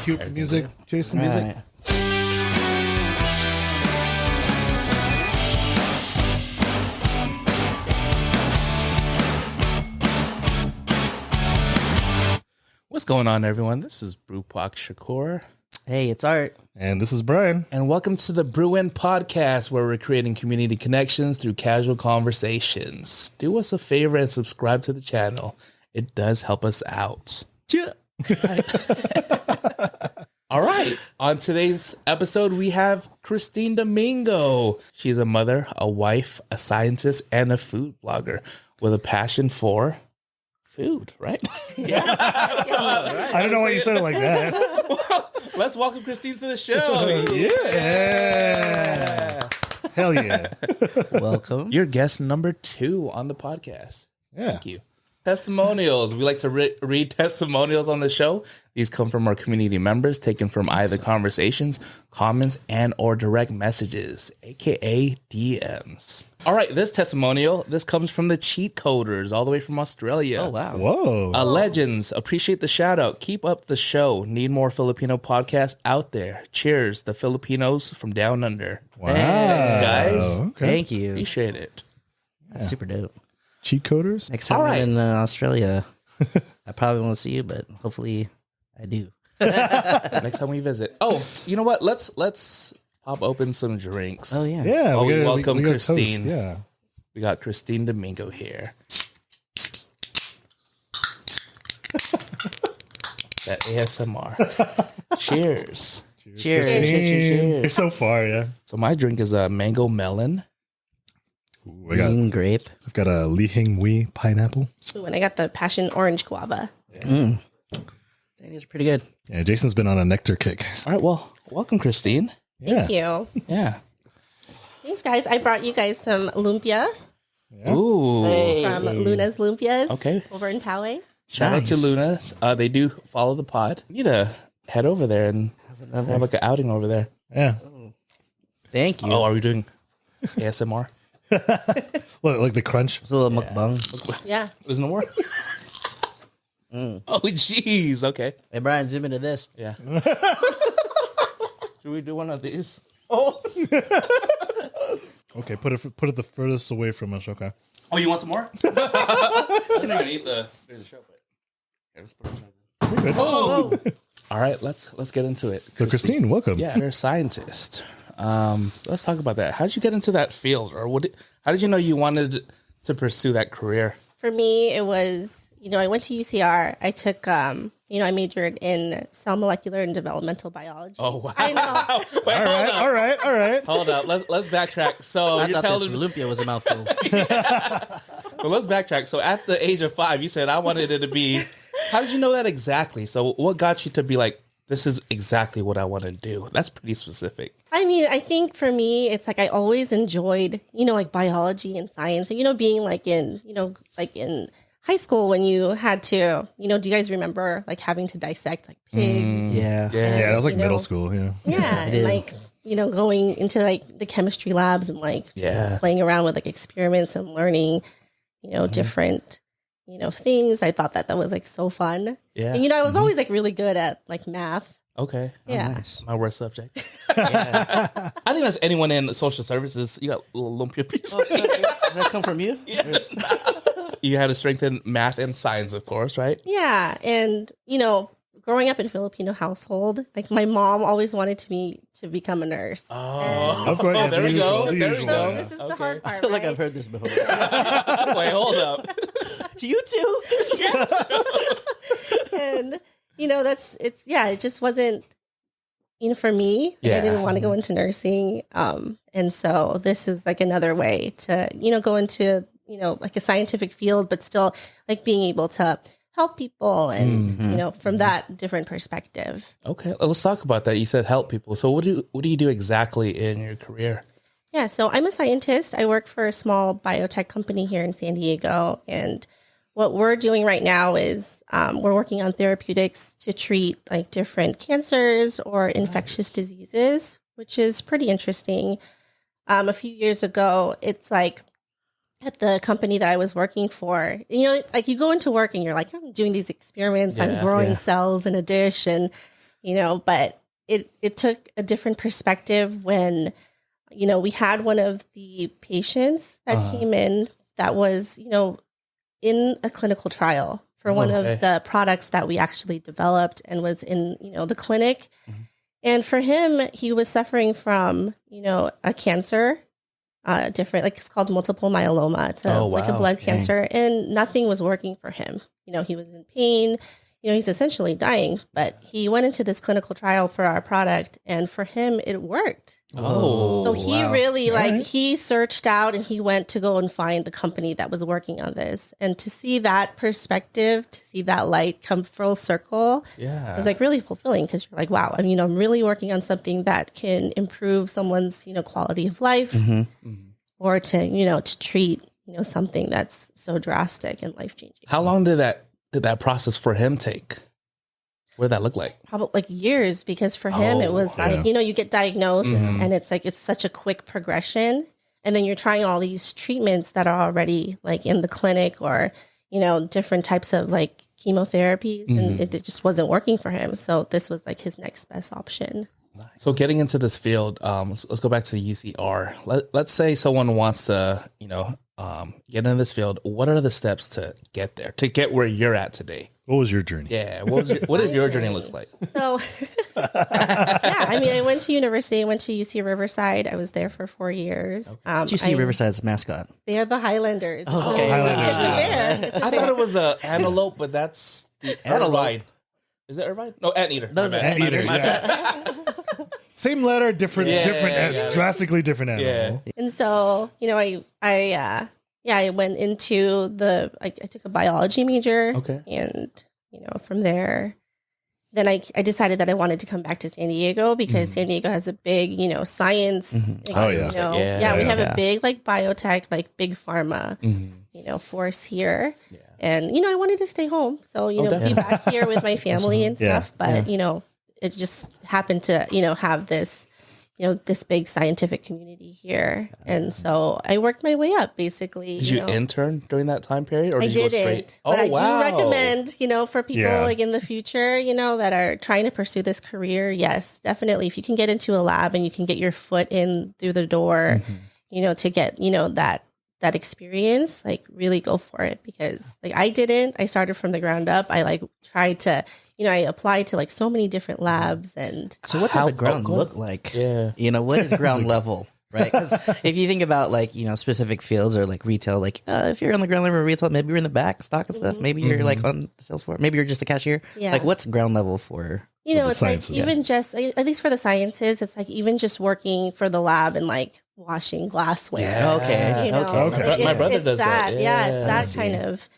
cue music, Jason. All Music. right. What's going on, everyone? This is brewpac.shakur. Hey, it's Art. And this is Brian. And welcome to the Brewing podcast, where we're creating community connections through casual conversations. Do us a favor and subscribe to the channel. It does help us out. Yeah. All right. On today's episode, we have Christine Domingo. She's a mother, a wife, a scientist, and a food blogger with a passion for food, right? Yeah. I don't know why you said it like that. Well, let's welcome Christine to the show. Yeah. Hell yeah. Welcome. You're guest number 2 on the podcast. Yeah. Thank you. Testimonials. We like to read testimonials on the show. These come from our community members, taken from either conversations, comments, and or direct messages, aka DMs. All right, this testimonial, this comes from the Cheat Coders, all the way from Australia. Oh, wow. Whoa. Legends, appreciate the shout out. Keep up the show. Need more Filipino podcasts out there. Cheers, the Filipinos from down under. Wow. Thanks, guys. Okay. Thank you. Appreciate it. That's super dope. Cheat coders? Next time All I'm right. in Australia, I probably won't see you, but hopefully I do. Next time we visit. Oh, you know what? Let's pop open some drinks. Oh, yeah. Yeah. Oh, we gotta- welcome gotta Christine. toast, yeah. We got Christine Domingo here. That ASMR. Cheers. Cheers. Christine. You're so far, yeah. So my drink is a mango melon. Ooh, Green grape. I've got a Li Hing Wei pineapple. Ooh, and I got the passion orange guava. Mm. That is pretty good. Yeah, Jason's been on a nectar kick. All right, well, welcome, Christine. Yeah. Thank you. Yeah. Thanks, guys. I brought you guys some lumpia Yeah. Ooh. from Luna's Lumpias Okay. over in Poway. Shout out to Nice. Luna. They do follow the pod. You need to head over there and have like an outing over there. Yeah. Thank you. Oh, are we doing ASMR? What, like the crunch? It's a little mukbang. Yeah. There's no more? Oh, jeez. Okay. Hey, Brian, zoom into this. Yeah. Should we do one of these? Okay, put it the furthest away from us. Okay. Oh, you want some more? I'm not gonna eat the show, but here, let's put it on. Oh. All right, let's get into it. So Christine, welcome. Yeah, you're a scientist. Let's talk about that. How did you get into that field, or how did you know you wanted to pursue that career? For me, it was, I went to UCR. I took, I majored in cell molecular and developmental biology. Oh wow! I know. Wait, All right. hold up. Let's backtrack. So I you're thought this telling me. lumpia was a mouthful. Well, let's backtrack. So at the age of 5, you said I wanted it to be. How did you know that exactly? So what got you to be like, this is exactly what I want to do? That's pretty specific. I mean, I think for me, it's like I always enjoyed, like biology and science. And, being like in high school when you had to, do you guys remember like having to dissect like pigs? Yeah. Yeah, that was like You know. middle school. Yeah. Yeah, I and did. like going into like the chemistry labs and like just Yeah. playing around with like experiments and learning, different things. I thought that was like so fun. Yeah. And I was always like really good at like math. Okay. Yeah. Nice. My worst subject. Yeah. I think that's anyone in social services. You got a little lumpia piece. Did that come from you? You had to strengthen math and science, of course, right? Yeah, and growing up in a Filipino household, like my mom always wanted me to become a nurse. Oh, Of course, yeah, there we the go. usual, There the we usual, go. yeah. This is the Okay. hard part. I feel like right? I've heard this before. Wait, hold up. You too? And it just wasn't for me. Yeah. I didn't want to go into nursing, and so this is like another way to go into like a scientific field, but still like being able to help people and from that different perspective. Okay, let's talk about that. You said help people. So what do you do exactly in your career? Yeah, so I'm a scientist. I work for a small biotech company here in San Diego, and what we're doing right now is we're working on therapeutics to treat like different cancers or infectious diseases, which is pretty interesting. A few years ago, it's like at the company that I was working for, like you go into work and you're like, I'm doing these experiments, I'm growing cells in a dish, and but it took a different perspective when, we had one of the patients that came in that was, in a clinical trial for one of the products that we actually developed and was in, the clinic. Mm-hmm. And for him, he was suffering from, a cancer, different, like it's called multiple myeloma. It's like a blood cancer, and nothing was working for him. He was in pain. He's essentially dying, but he went into this clinical trial for our product, and for him, it worked. Oh, so he really he searched out and he went to go and find the company that was working on this, and to see that perspective, to see that light come full circle, it was like really fulfilling, because you're like, wow, I'm really working on something that can improve someone's, quality of life, or to, to treat, something that's so drastic and life changing. How long did that process for him take? What did that look like? Probably like years, because for him it was like, you get diagnosed and it's like, it's such a quick progression. And then you're trying all these treatments that are already like in the clinic, or, different types of like chemotherapies, and it just wasn't working for him. So this was like his next best option. So getting into this field, let's go back to the UCR. Let's say someone wants to, get into this field. What are the steps to get there, to get where you're at today? What was your journey? Yeah. What did your journey look like? So, I went to university. I went to UC Riverside. I was there for 4 years. What's UC Riverside's mascot? They are the Highlanders. Oh, okay. It's a bear. I thought it was the antelope, but that's the Irvine. Is it Irvine? No, anteater. Those are anteaters. Same letter, different, drastically different animal. Yeah. And so, I went into I took a biology major. Okay. And, from there, then I decided that I wanted to come back to San Diego, because San Diego has a big, science. We have a big like biotech, like big pharma, force here. Yeah. And, I wanted to stay home. So, be back here with my family and stuff. But, it just happened to, have this, this big scientific community here. And so I worked my way up, basically. Did you intern during that time period? Or I did you go didn't. straight? But I do recommend, for people like in the future, that are trying to pursue this career. Yes, definitely. If you can get into a lab and you can get your foot in through the door, to get, that experience, like really go for it, because like I started from the ground up. I tried to, I applied to like so many different labs. And so what does the ground look like? Yeah. What is ground level? Right. Because if you think about like, specific fields or like retail, like if you're on the ground level of retail, maybe you're in the back stock and stuff. Maybe you're like on the sales floor. Maybe you're just a cashier. Yeah. Like what's ground level for? It's like even just, at least for the sciences, it's like even just working for the lab and like washing glassware. Yeah. Okay. Okay. My brother does that. Yeah, it's that kind of,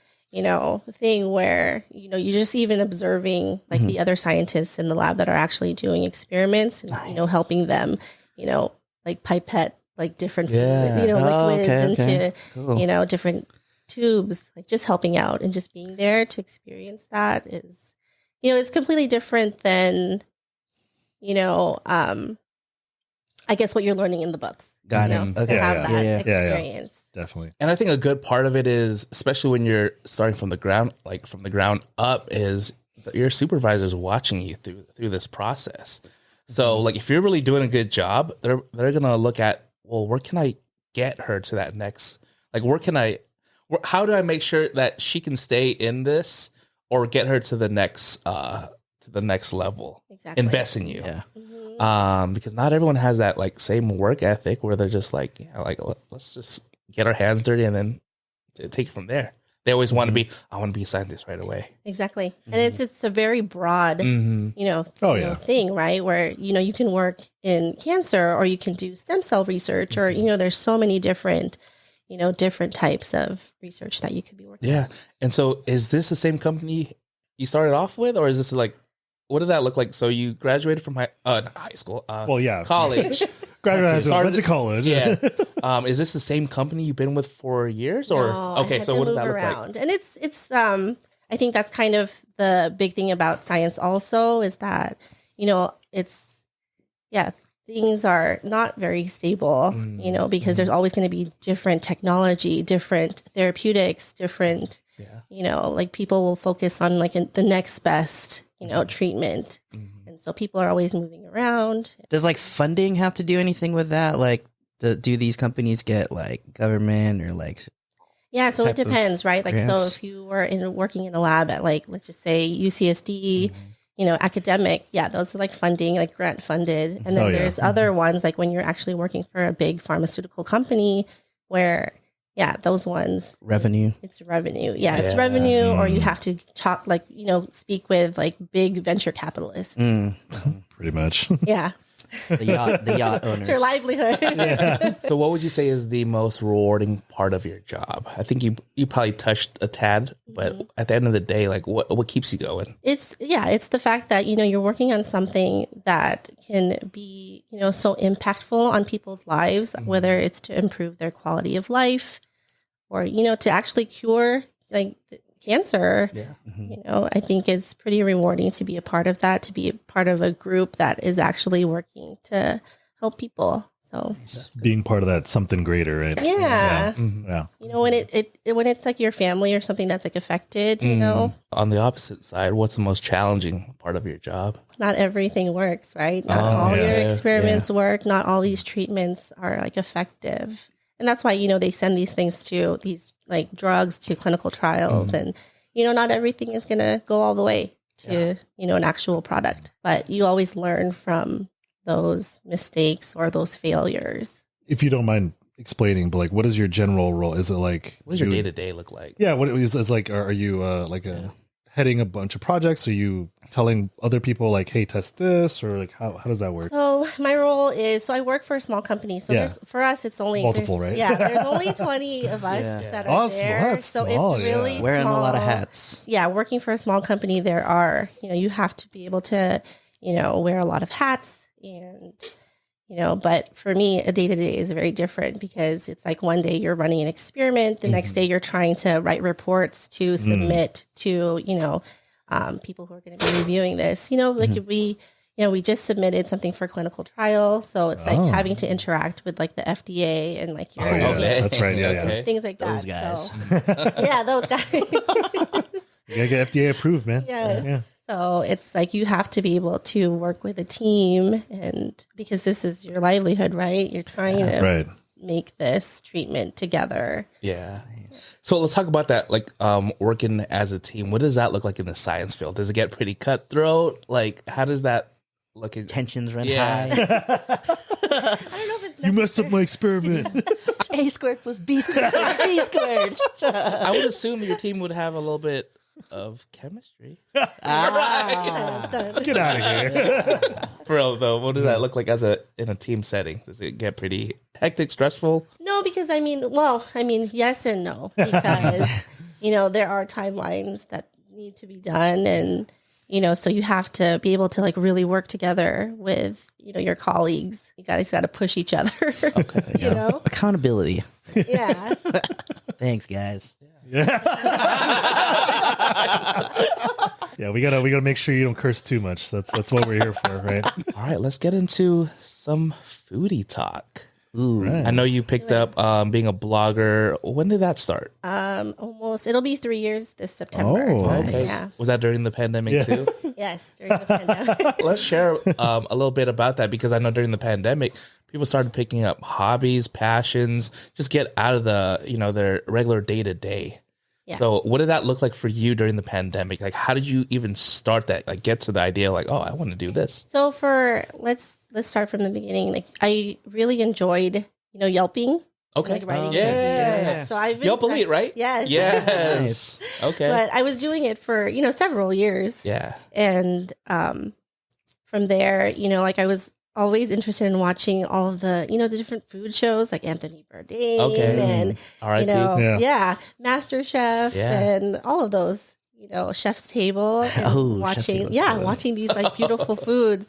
thing where, you're just even observing like the other scientists in the lab that are actually doing experiments and, helping them, like pipette, like different, liquids into, different tubes, like just helping out and just being there to experience that is, it's completely different than, I guess what you're learning in the books. Got it. To have that experience. Definitely. And I think a good part of it is, especially when you're starting from the ground, like from the ground up, is that your supervisor's watching you through this process. So like if you're really doing a good job, they're gonna look at, well, where can I get her to that next, like how do I make sure that she can stay in this or get her to the next level? Exactly. Invest in you. Yeah. Because not everyone has that like same work ethic where they're just like, let's just get our hands dirty and then take it from there. They always want to be, I want to be a scientist right away. Exactly. And it's a very broad, thing, right? Where, you can work in cancer, or you can do stem cell research, or, there's so many different, different types of research that you could be working on. Yeah. And so is this the same company you started off with, or is this like, what did that look like? So you graduated from high school. College. Graduated, went to college. Yeah. Is this the same company you've been with for years, or okay? So what did that look like? And it's I think that's kind of the big thing about science. Also, is that things are not very stable. Because there's always going to be different technology, different therapeutics, different. Like people will focus on like the next best treatment. And so people are always moving around. Does like funding have to do anything with that? Like, do these companies get like government or like? Yeah, so it depends, right? Like, grants? so if you were working in a lab at like, let's just say UCSD, academic, yeah, those are like funding, like grant funded. And then there's other ones, like when you're actually working for a big pharmaceutical company where, yeah, those ones. Revenue. It's revenue. Yeah, it's revenue, or you have to talk, like, speak with like big venture capitalists. Pretty much. Yeah. The yacht owners. It's your livelihood. So what would you say is the most rewarding part of your job? I think you probably touched a tad, but at the end of the day, like what keeps you going? It's the fact that, you're working on something that can be, so impactful on people's lives, whether it's to improve their quality of life or, to actually cure like cancer. Yeah. I think it's pretty rewarding to be a part of that, to be a part of a group that is actually working to help people. So being part of that something greater, right? Yeah. Yeah. When when it's like your family or something that's like affected, On the opposite side, what's the most challenging part of your job? not everything works, right? Not all your experiments work. Not all these treatments are like effective. And that's why, they send these things to these like drugs to clinical trials and, not everything is going to go all the way to, an actual product, but you always learn from those mistakes or those failures. If you don't mind explaining, but like, what is your general role? Is it like, What does your day-to-day look like? yeah, what is it's like, are you heading a bunch of projects? Are you telling other people like, hey, test this, or like how does that work? So my role is, I work for a small company. So for us, it's only multiple, right? Yeah, there's only 20 of us that are there. That's so small, it's really Wearing small. a lot of hats. Yeah, working for a small company, there are, you have to be able to, wear a lot of hats and, but for me, a day-to-day is very different because it's like one day you're running an experiment, the next day you're trying to write reports to submit to, people who are going to be reviewing this. Like we just submitted something for clinical trial, so it's like having to interact with like the FDA and like your That's right. Yeah. things like that. Those guys. So, yeah, those guys. You gotta get FDA approved, man. Yes. Yeah. So it's like you have to be able to work with a team, and because this is your livelihood, right? You're trying to make this treatment together. Yeah. So let's talk about that, like working as a team. What does that look like in the science field? Does it get pretty cutthroat? Like, how does that look? Tensions run Yeah. high. I don't know if it's You messed up my experiment. A squared plus B squared plus C squared. I would assume your team would have a little bit of chemistry. Get out of here. For real though, what does that look like in a team setting? Does it get pretty hectic, stressful? No, because yes and no, because there are timelines that need to be done, and so you have to be able to like really work together with your colleagues. You guys got to push each other. Okay, Accountability. Yeah. Thanks, guys. Yeah, we gotta make sure you don't curse too much. That's what we're here for, right? All right, let's get into some foodie talk. Ooh. Right. I know you picked up being a blogger. When did that start? Almost. It'll be 3 years this September. Oh, Okay. Yeah. Was that during the pandemic too? Yes, during the pandemic. Let's share a little bit about that, because I know during the pandemic, people started picking up hobbies, passions, just get out of the, their regular day to day. Yeah. So what did that look like for you during the pandemic? Like, how did you even start that? Like, get to the idea, like, oh, I want to do this. So let's start from the beginning. Like, I really enjoyed, Yelping. Okay. Like writing. Yeah. So I've been Yelp Elite, right? Yes. Yes. Okay. But I was doing it for, several years. Yeah. And from there, like I was always interested in watching all of the, the different food shows like Anthony Bourdain and, R.I.P. Master Chef and all of those, Chef's Table and watching these like beautiful foods.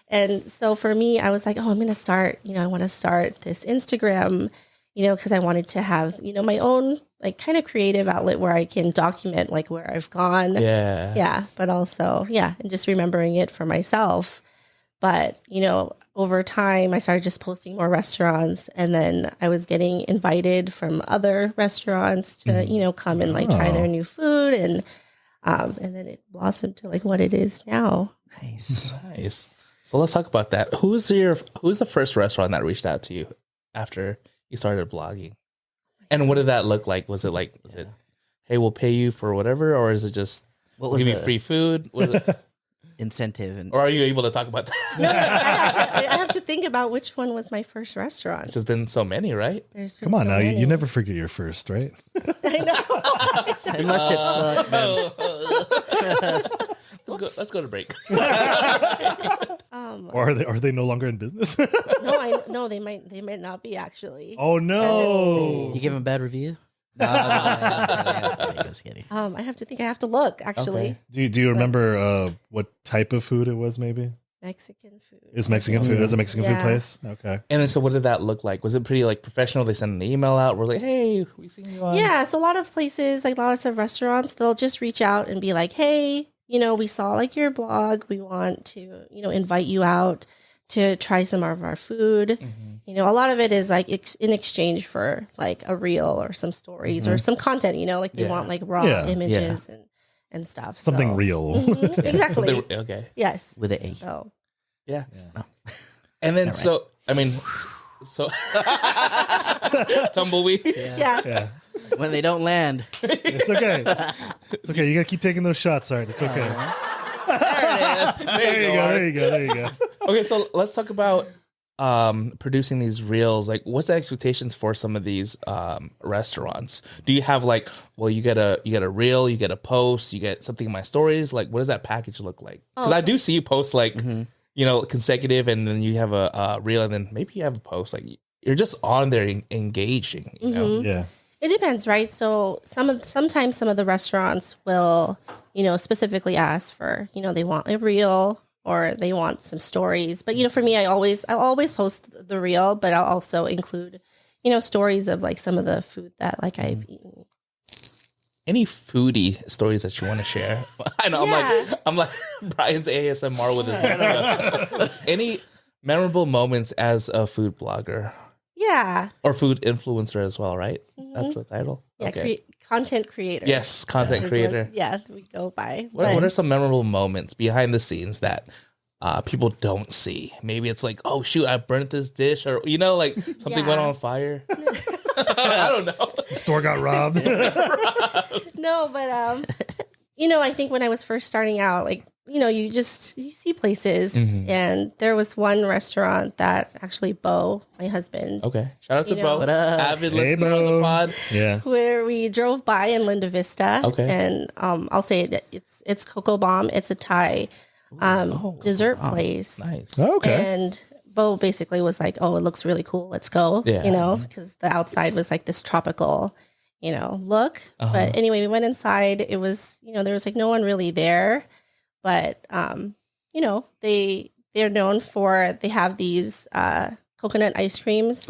And so for me, I was like, oh, I'm going to start, I want to start this Instagram, because I wanted to have, my own like kind of creative outlet where I can document like where I've gone. Yeah. Yeah. But also, and just remembering it for myself. But, over time, I started just posting more restaurants, and then I was getting invited from other restaurants to, come and like try their new food. And then it blossomed to like what it is now. Nice. Nice. So let's talk about that. Who's the first restaurant that reached out to you after you started blogging? And what did that look like? Was it hey, we'll pay you for whatever, or is it just we'll give you free food? Incentive, or are you able to talk about that? No, I have to think about which one was my first restaurant. There's been so many, right? Come on now, you never forget your first, right? I know. Unless it's Let's go to break. Or are they no longer in business? No, they might not be actually. Oh no! You give them a bad review? No, just kidding. I have to think. I have to look actually. Okay. Do you remember what type of food it was? Maybe Mexican food. It's Mexican food. It's a Mexican food place. Okay. And then, so what did that look like? Was it pretty like professional? They sent an email out. We're like, hey, we seen you on. Yeah, so a lot of places, like lots of restaurants, they'll just reach out and be like, hey, we saw like your blog. We want to, invite you out to try some of our food. A lot of it is like in exchange for like a reel or some stories or some content, like they want like raw images and stuff. Something real. Exactly. Okay. Yes. With an A. So. Yeah. And then, tumbleweed. Yeah. When they don't land. It's okay. It's okay. You gotta keep taking those shots, Art. It's okay. There you go. Okay, so let's talk about producing these reels. Like, what's the expectations for some of these restaurants? Do you have like, well, you get a reel, you get a post, you get something in my stories? Like, what does that package look like? Because I do see you post like, consecutive, and then you have a reel, and then maybe you have a post. Like, you're just on there engaging. You know? Yeah. It depends, right? So sometimes some of the restaurants will, specifically ask for, they want a reel or they want some stories. But for me, I'll always post the reel, but I'll also include, stories of like some of the food that like I've eaten. Any foodie stories that you want to share? I know I'm like Brian's ASMR with his any memorable moments as a food blogger? Yeah. Or food influencer as well, right? That's the title. Yeah, okay. Content creator. Yes, content creator. We go by. What are some memorable moments behind the scenes that people don't see? Maybe it's like, oh shoot, I burnt this dish, or like something went on fire. I don't know. The store got robbed. No, but I think when I was first starting out, like you see places, and there was one restaurant that actually Bo, my husband. Okay, shout out to Bo, what up? avid listener on the pod. Yeah, where we drove by in Linda Vista. Okay, and I'll say it's Coco Bomb. It's a Thai dessert place. Nice. Okay. And Bo basically was like, "Oh, it looks really cool. Let's go." Yeah. Because the outside was like this tropical, look. But anyway, we went inside. It was, there was like no one really there. But, they're known for, they have these coconut ice creams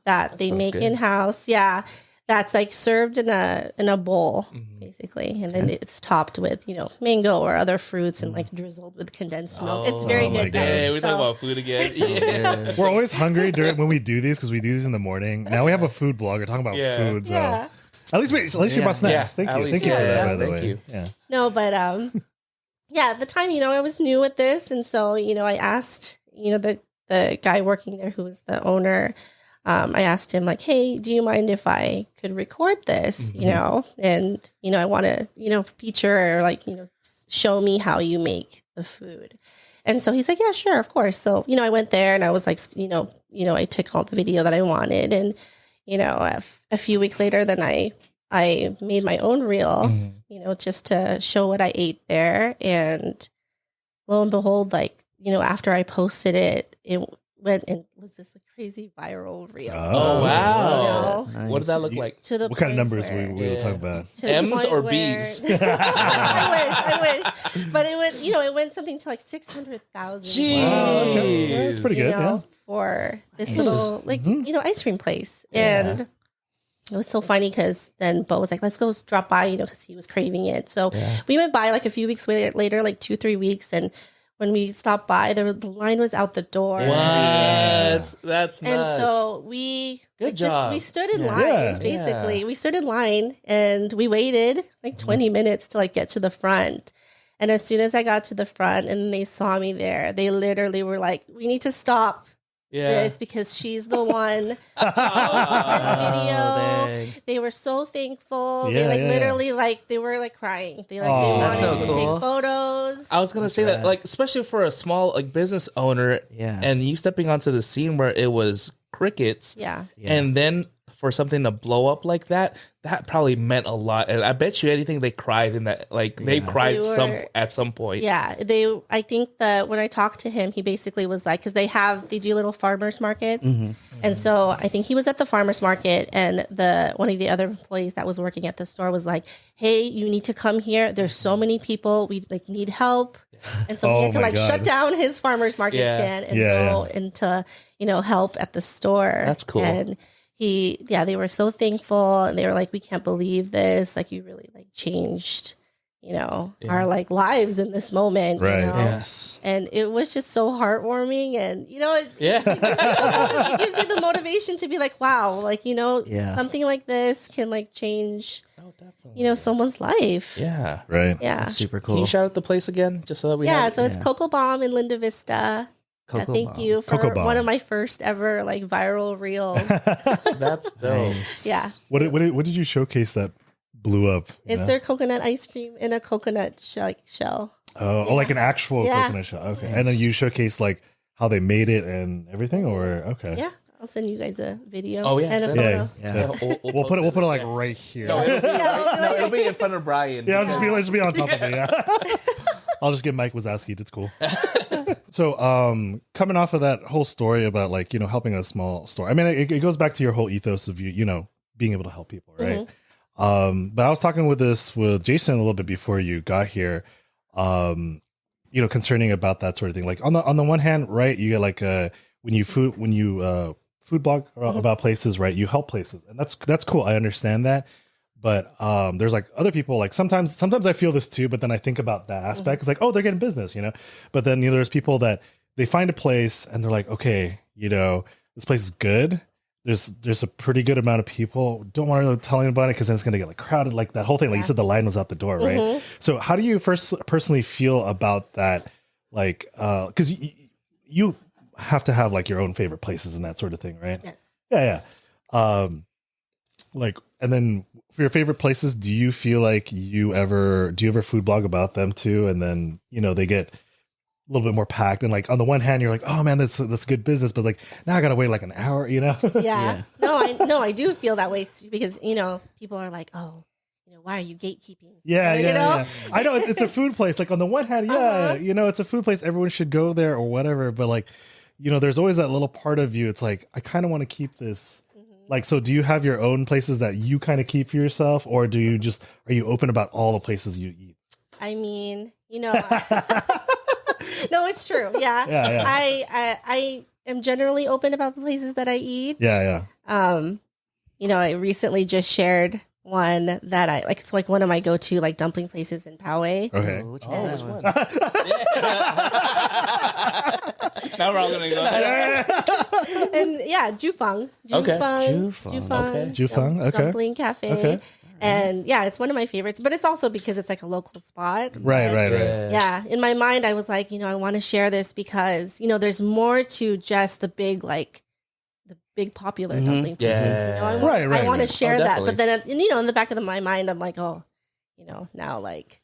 that they make in-house. Yeah. That's like served in a bowl, basically. And then it's topped with, mango or other fruits and like drizzled with condensed milk. It's very good. Yeah, we're talking about food again. Yeah. We're always hungry when we do these because we do these in the morning. Now we have a food blogger talking about food. So. Yeah. At least you brought snacks. Thank you for that, by the way. You. Yeah. No, but at the time, I was new at this, and so I asked, the guy working there who was the owner. I asked him like, "Hey, do you mind if I could record this? And I want to feature or like show me how you make the food." And so he's like, "Yeah, sure, of course." So I went there and I was like, I took all the video that I wanted, and a few weeks later, then I made my own reel, just to show what I ate there. And lo and behold, like, after I posted it, it went and was this a crazy viral reel. Oh, wow. Nice. What does that look like? To the What kind of numbers where, we will talk about? M's or B's? I wish. But it went something to like 600,000. Jeez. Wow, okay. Yeah, that's pretty good. For this little, like, ice cream place. And it was so funny because then Bo was like, let's go drop by, because he was craving it. So we went by like a few weeks later, like 2-3 weeks. And when we stopped by, the line was out the door. What? That's nuts. And so we job. We stood in line, basically. We stood in line and we waited like 20 minutes to like get to the front. And as soon as I got to the front and they saw me there, they literally were like, we need to stop this because she's the one posted this video. They were so thankful. They literally like they were like crying. They wanted to take photos. I was gonna say that, like, especially for a small like business owner, and you stepping onto the scene where it was crickets, and then for something to blow up like that probably meant a lot. And I bet you anything they cried in that, like they cried at some point. Yeah, I think that when I talked to him, he basically was like, because they do little farmers markets, and so I think he was at the farmers market, and one of the other employees that was working at the store was like, "Hey, you need to come here. There's so many people. We like need help." And so he had to shut down his farmers market stand and go into help at the store. That's cool. And they were so thankful, and they were like, we can't believe this. Like, you really like changed, our like lives in this moment. Right. Yes. And it was just so heartwarming, and it gives you the motivation to be like, wow, like, something like this can like change, someone's life. Yeah. Right. Yeah. That's super cool. Can you shout out the place again, just so that we have So it's Cocoa Bomb in Linda Vista. Thank you for one of my first ever like viral reels. That's dope. Nice. Yeah. What did you showcase that blew up? It's their coconut ice cream in a coconut shell. Oh, like an actual coconut shell. Okay. Nice. And then you showcase like how they made it and everything, or okay. Yeah. I'll send you guys a video. Oh, yeah. And a photo. Yeah. We'll put it like right here. No, it'll be in front of Brian. Yeah, I'll just be on top of it. Yeah. I'll just get Mike Wazowski. It's cool. So, coming off of that whole story about like, helping a small store, I mean, it goes back to your whole ethos of being able to help people. Right. But I was talking with Jason a little bit before you got here, concerning about that sort of thing. Like on the one hand, right, you get like, when you food blog about places, right, you help places, and that's cool. I understand that. But there's like other people, like sometimes I feel this too, but then I think about that aspect. It's like, oh, they're getting business, But then there's people that they find a place and they're like, okay, this place is good. There's a pretty good amount of people. Don't want to tell anybody because then it's going to get like crowded, like that whole thing. Like you said, the line was out the door, right? So how do you personally feel about that? Like, because you have to have like your own favorite places and that sort of thing, right? Yes. Yeah. Like, and then for your favorite places, do you feel like do you ever food blog about them too? And then, they get a little bit more packed. And like, on the one hand, you're like, oh man, that's good business. But like, now I got to wait like an hour, Yeah. No, I do feel that way because, people are like, oh, why are you gatekeeping? Yeah. I know it's a food place. Like on the one hand, it's a food place. Everyone should go there or whatever. But like, there's always that little part of you. It's like, I kind of want to keep this. Like, so do you have your own places that you kind of keep for yourself, or are you open about all the places you eat? I mean, no, it's true. Yeah. I am generally open about the places that I eat. Yeah. I recently just shared one that I like. It's like one of my go-to like dumpling places in Poway. Okay. Which one? Now we're all gonna go there. And yeah, Jufeng. Jufeng, okay. Dumpling Cafe. Okay. And yeah, it's one of my favorites, but it's also because it's like a local spot. Right. Yeah. In my mind, I was like, I want to share this because, there's more to just the big popular dumpling places. I want to share that. But then, in the back of my mind, I'm like, oh, now like.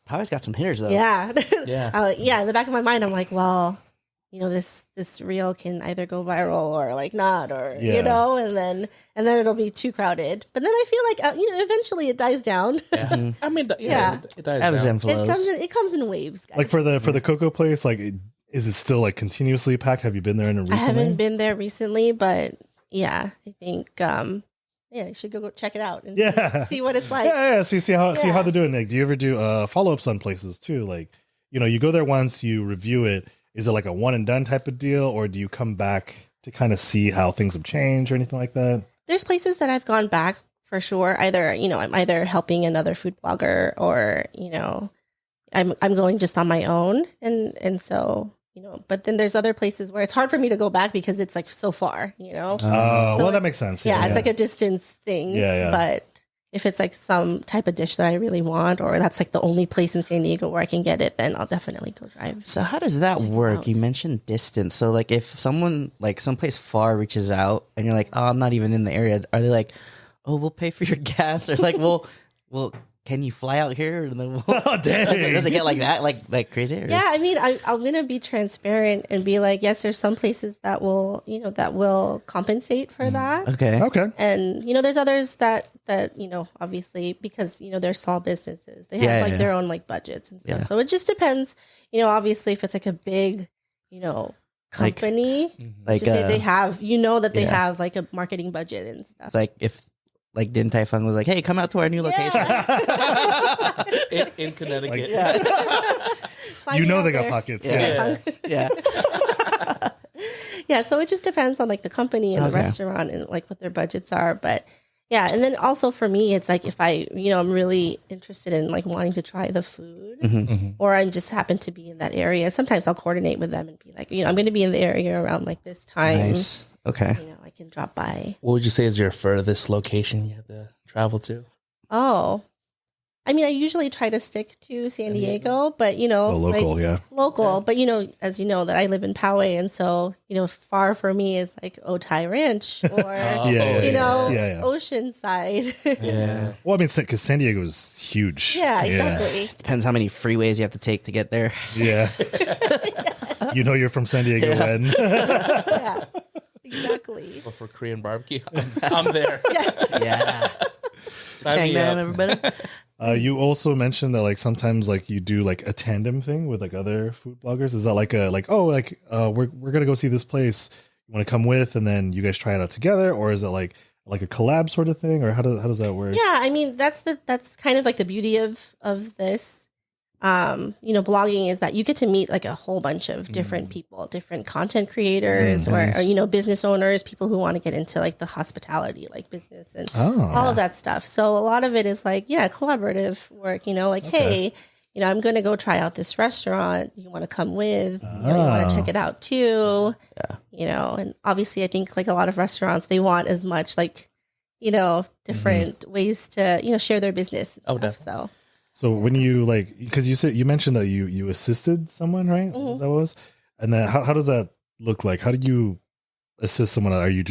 Poway's got some hitters though. Yeah. In the back of my mind, I'm like, well, this reel can either go viral or like not, or and then it'll be too crowded. But then I feel like eventually it dies down. Yeah. I mean, it dies Ebbs down. and flows. It comes in waves, guys. Like for the cocoa place, like is it still like continuously packed? Have you been there recently? I haven't been there recently, but yeah, I think you should go check it out and see what it's like. Yeah. See how they're doing. Like, do you ever do follow-ups on places too? Like, you go there once, you review it. Is it like a one and done type of deal, or do you come back to kind of see how things have changed or anything like that? There's places that I've gone back for sure. Either, I'm either helping another food blogger, or, I'm going just on my own. And so, but then there's other places where it's hard for me to go back because it's like so far, Oh, well, that makes sense. Yeah, it's like a distance thing. Yeah. But if it's like some type of dish that I really want, or that's like the only place in San Diego where I can get it, then I'll definitely go drive. So how does that work? You mentioned distance. So like if someone like someplace far reaches out and you're like, oh, I'm not even in the area. Are they like, oh, we'll pay for your gas? Or like, well, can you fly out here? And then Oh, dang. does it get like that? Like crazy? Or? Yeah, I mean, I'm going to be transparent and be like, yes, there's some places that will, that will compensate for that. Okay. And, there's others that, obviously because, they're small businesses, they have their own like budgets and stuff. Yeah. So it just depends, obviously if it's like a big, company, like just say they have, that they have like a marketing budget and stuff. It's like if like Din Tai Fung was like, hey, come out to our new location. in Connecticut. You know they got pockets. Yeah. Yeah, so it just depends on like the company and the restaurant and like what their budgets are. But yeah, and then also for me, it's like if I, I'm really interested in like wanting to try the food or I just happen to be in that area. Sometimes I'll coordinate with them and be like, I'm going to be in the area around like this time. Nice. Okay. I can drop by. What would you say is your furthest location you have to travel to? Oh, I mean, I usually try to stick to San Diego, but So local, like, local. But as you know, that I live in Poway, and so far for me is like Otay Ranch or Oceanside. Yeah. Well, I mean, because San Diego is huge. Yeah, exactly. Depends how many freeways you have to take to get there. Yeah. You're from San Diego when. Yeah, exactly. But for Korean barbecue, I'm there. Yes. Yeah. Sign me man, up. everybody. You also mentioned that like sometimes like you do like a tandem thing with like other food bloggers. Is that like we're gonna go see this place? You want to come with, and then you guys try it out together, or is it like a collab sort of thing, or how does that work? Yeah, I mean that's kind of like the beauty of this. Blogging is that you get to meet like a whole bunch of different people, different content creators or business owners, people who want to get into like the hospitality, like business and all of that stuff. So a lot of it is like, collaborative work, hey, I'm going to go try out this restaurant. You want to come with, you want to check it out too. Yeah. And obviously I think like a lot of restaurants, they want as much like, different ways to, share their business. And stuff, definitely. So when you because you mentioned that you assisted someone, right? Is that what it was? And then how does that look like? How do you assist someone? Are you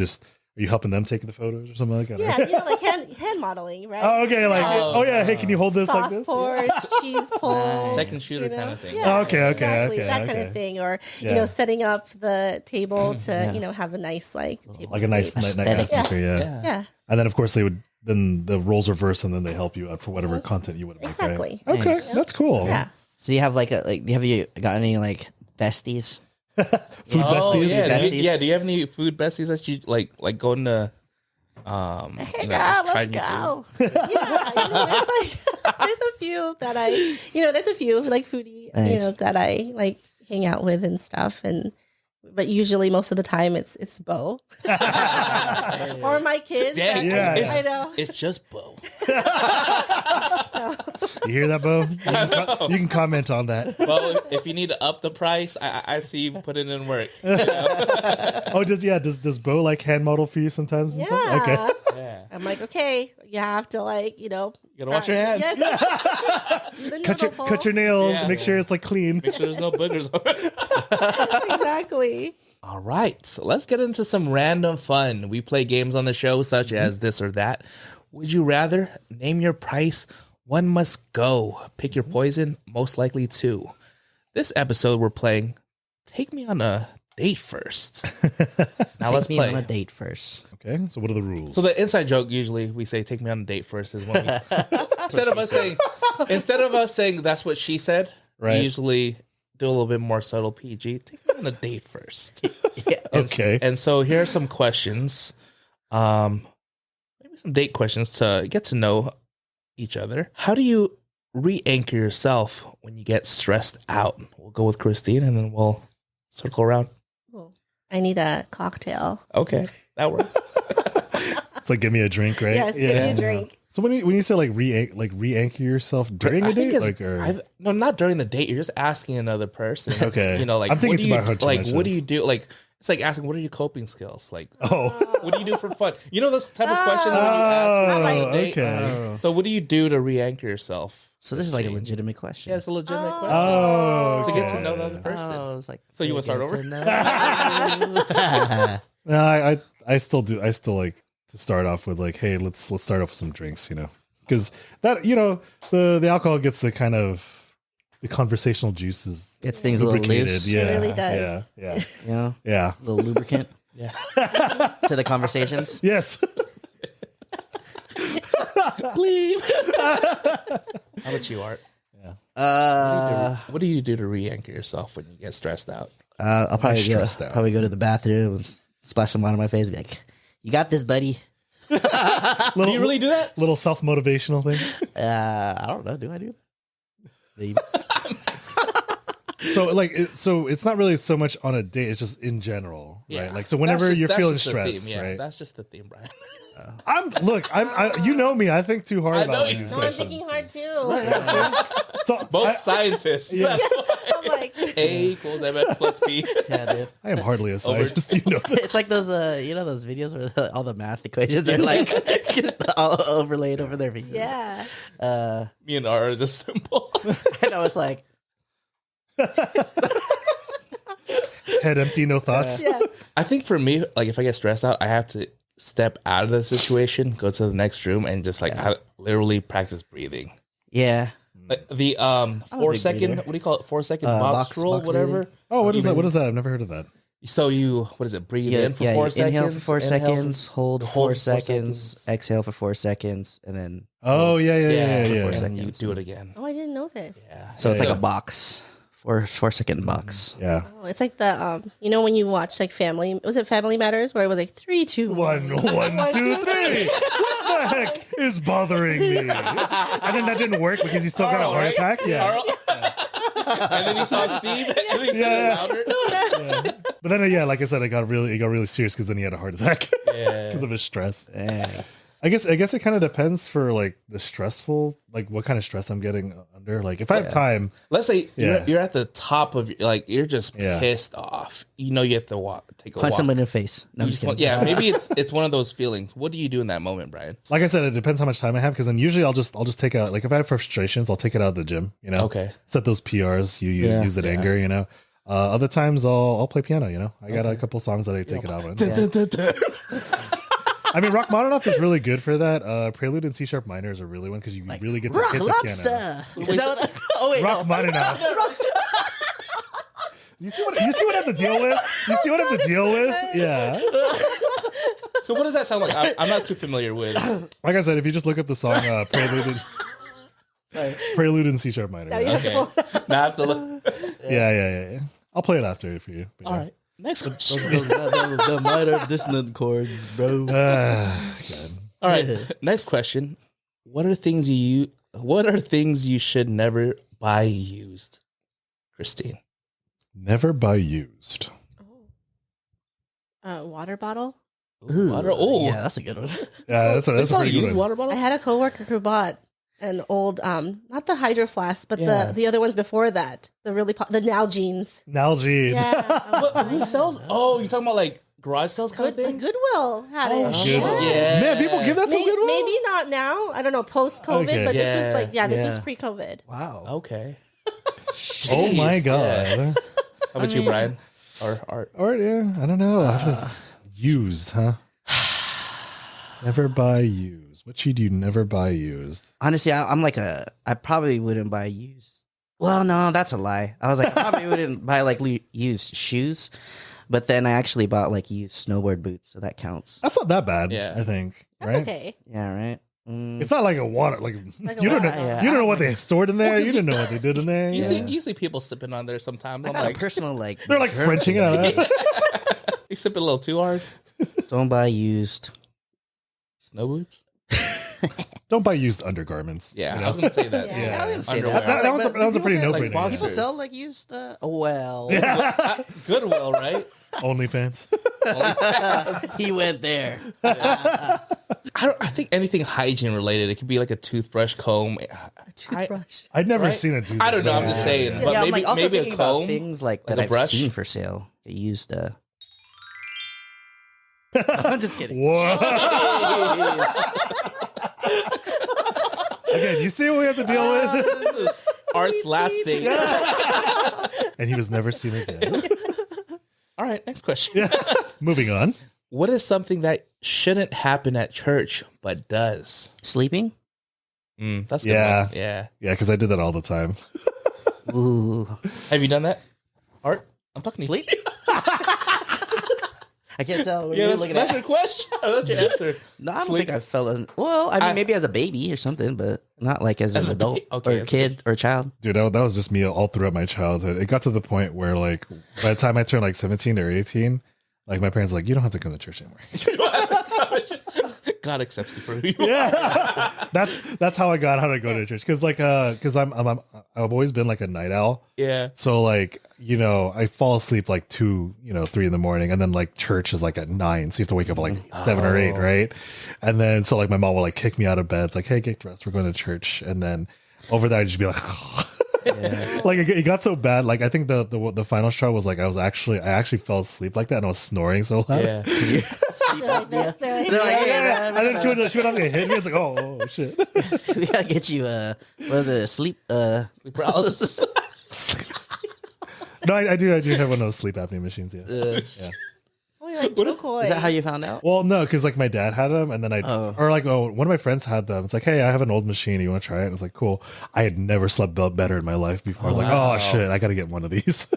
helping them take the photos or something like that? Yeah, like hand modeling, right? Oh, okay. Hey, can you hold this sauce like this? pours, cheese pulls, Second shooter kind of thing. Yeah, Okay, exactly, that kind of thing, or setting up the table to have a nice table like a nice atmosphere. Yeah. And then of course then the roles reverse, and then they help you out for whatever content you want to make. Exactly. Right? Okay, Nice. that's cool. Yeah. So you have have you got any like besties? Food besties. Yeah. Besties? Do you have any food besties that you like going to? Let's go. There's a few that there's a few like foodie, Nice. that I like hang out with and stuff, but usually most of the time it's Bo or my kids. Dang, yeah. I know. It's just Bo. So, You hear that, Bo? You can comment on that. Bo, if you need to up the price, I see you put it in work. Oh, does Bo like hand model for you sometimes? and stuff? yeah. Okay. Yeah. I'm like, okay, you have to You gotta wash your hands. Yes. Do the noodle bowl. Cut your nails. Yeah. Make sure it's like clean. Make sure there's no boogers on it. Exactly. All right, so let's get into some random fun. We play games on the show such as this or that. Would you rather? Name your price. One must go. Pick your poison. Most likely two. This episode we're playing Take Me on a Date First. Now let's Take me play. on a date first. Okay. So what are the rules? So the inside joke usually we say take me on a date first is when we instead of us saying that's what she said, Right. we usually do a little bit more subtle PG. Take me on a date first. Okay. And so here are some questions. Maybe some date questions to get to know each other. How do you re-anchor yourself when you get stressed out? We'll go with Christine and then we'll circle around. Cool. I need a cocktail. Okay, that works. It's like give me a drink, right? Yes, give me a drink. So when you say like re-anchor yourself during a date, no, not during the date. You're just asking another person. Okay. Like I'm thinking what do you about how to like? mention What do this. you do? Like It's like asking, what are your coping skills? Like, Oh, what do you do for fun? You know those type of questions when you ask. oh, on a date? okay. So what do you do to re-anchor yourself? So this is like a legitimate question. Yeah, it's a legitimate question. Oh, To get to okay. know the other person. Oh, it's like, So you wanna start get over? to know. No, I still do. I still like to start off with like, hey, let's start off with some drinks, because that the alcohol gets the kind of the conversational juices Gets things a little lubricated. loose. Yeah, It really does. Yeah, You know, yeah. a little lubricant Yeah. to the conversations. Yes. How about you, Art? Uh, What do you do to re-anchor yourself when you get stressed out? I'll probably go, stressed out. probably go to the bathroom and splash some water on my face and be like, you got this, buddy. Do you really do that? Little self motivational thing. I don't know. Do I do that? Maybe. So so it's not really so much on a date. It's just in general, right? Like so, whenever That's just- you're that's feeling just the stressed, theme, yeah, right? That's just the theme, Brian. I'm you know me. I think too hard I about know these you. No, I'm questions. thinking hard too. So Both scientists. Yeah. That's why. I'm like, A equals MS plus B. Yeah, dude. I am hardly a scientist. You know this. It's like those, those videos where all the math equations are like all overlaid over their faces. yeah. Me and R are just simple. And I was like, Head empty, no thoughts. Yeah. I think for me, like if I get stressed out, I have to step out of the situation, go to the next room, and just like I literally practice breathing. yeah. Like the a 4 big second, breather. what do you call it? 4 second Box roll, breathing. whatever. Oh, what is that? What is that? I've never heard of that. So you, what is it? Breathe Yeah, in for 4 seconds. Inhale for 4 inhale seconds, hold hold 4 for 4 seconds, seconds. exhale for 4 seconds, and then Oh yeah. and four then seconds. you do it again. Oh, I didn't know this. Yeah. so it's Yeah. like a box, 4 second box. Yeah. Oh, it's like the when you watch like Family Matters, where it was like 3, 2, 1. 1, 2, 3. What the heck is bothering me? And then that didn't work because he still got a Carl, heart right? attack. Yeah. Carl. And then you saw Steve, and he said it louder. But then, like I said, it got really serious because then he had a heart attack Yeah. because of his stress. Yeah. I guess it kind of depends for like the stressful, like what kind of stress I'm getting under. Like if I have time, Let's say Yeah. you're at the top of you're just Yeah. pissed off. You know you have to take a Punch walk. someone in the face. No, I'm You just just want- kidding. yeah, maybe it's one of those feelings. What do you do in that moment, Brian? like I said, it depends how much time I have because then usually I'll just take out, like if I have frustrations, I'll take it out of the gym. Okay. Set those PRs. You Yeah. use that anger. Other times I'll play piano. I got a couple songs that I take it out on. I mean, Rachmaninoff is really good for that. Prelude and C sharp minor is a really one because you really get to Rock hit the piano. lobster. Is that what? Oh wait, no. Rachmaninoff. You see what I have to deal with? You see what I have to deal with? Yeah. So what does that sound like? I'm not too familiar with. Like I said, if you just look up the song Prelude in C sharp minor. Now you Yeah. have to Okay. pull- Now I have to look. Yeah. I'll play it after for you. But All yeah. right. Next question. the minor dissonant chords, bro. God. All right. Next question. What are things you should never buy used? Christine. Never buy used. water bottle. Water. Oh, yeah, that's a good one. Yeah, that's a That's all pretty good used one. water bottles. I had a coworker who bought an old, not the Hydro Flask, but Yeah. the other ones before that. The really the Nalgene's. Nalgene. Yeah, Who sells? Oh, you're talking about like garage sales kind Good, of thing? Goodwill had it. Good. Yeah. Man, people give that to Goodwill? Maybe not now. I don't know, post COVID, Okay. but this was Yeah. like, this was Yeah. pre COVID. Wow. Okay. Oh my Jeez. God. Yeah. How about you, Brian? Or Art? Or yeah, I don't know. Used, huh? Never buy used. What should you never buy used? Honestly, I'm like I probably wouldn't buy used. Well, no, that's a lie. I was like, I probably wouldn't buy like used shoes, but then I actually bought like used snowboard boots, so that counts. That's not that bad. Yeah. I think. That's right? okay. Yeah, right. It's not like a water. Like Like a you don't know. water. Yeah. You don't know what they stored in there. Well, 'cause you didn't know what they did in there. You Yeah. see people sipping on there sometimes. I I'm got like, a personal like. They're like journal. Frenching it out. you sipping a little too hard. Don't buy used. Snow boots? Don't buy used undergarments. Yeah, you know? I was gonna say that. Yeah. too. Yeah. I didn't say Underwear. That one's a People pretty sell, no like brainer. boxers. People sell like used. Well, Goodwill, right? OnlyFans. he went there. I think anything hygiene related. It could be like a toothbrush, comb. A toothbrush. I'd never Right? seen a toothbrush. I don't know. I'm just saying. Yeah. But yeah, I'm maybe like also maybe a thinking about comb. things like like that a I've brush? seen for sale. They used I'm just kidding. Whoa. Again, you see what we have to deal with? Art's last date. And he was never seen again. All right, next question. Moving on. What is something that shouldn't happen at church but does? Sleeping? That's a good Yeah. one. Yeah. Yeah, because I did that all the time. Ooh. Have you done that? Art? I'm talking to Sleep? I can't tell what you. you're Yeah, looking that's at. your question. That's your answer. No, I don't Sleep. think I fell in. Well, I mean, maybe as a baby or something, but not like as As an a adult okay, or a that's kid or a child. Dude, that was just me all throughout my childhood. It got to the point where, like, by the time I turned like 17 or 18, like my parents were like, you don't have to come to church anymore. God accepts you for who you are. Yeah, that's how I got how to go to church. Because I've always been like a night owl. Yeah. So like, I fall asleep like 2, 3 in the morning, and then like church is like at 9, so you have to wake up at like 7 or 8, right? And then so like my mom will like kick me out of bed. It's like, hey, get dressed, we're going to church. And then over there I'd just be like, like it got so bad. Like I think the final straw was like I actually fell asleep like that, and I was snoring so loud. Yeah. Sleep Like, that's apnea. the- They're like, hey, And then she would have to hit me. It's like, oh shit. we gotta get you what was it, sleep Paralysis. No, I do have one of those sleep apnea machines. Yeah. Yeah. Oh, like turquoise. Is that how you found out? Well, no, because like my dad had them, and then Oh. one of my friends had them. It's like, hey, I have an old machine. You want to try it? And it's like, cool. I had never slept better in my life before. I was like, oh shit, I got to get one of these.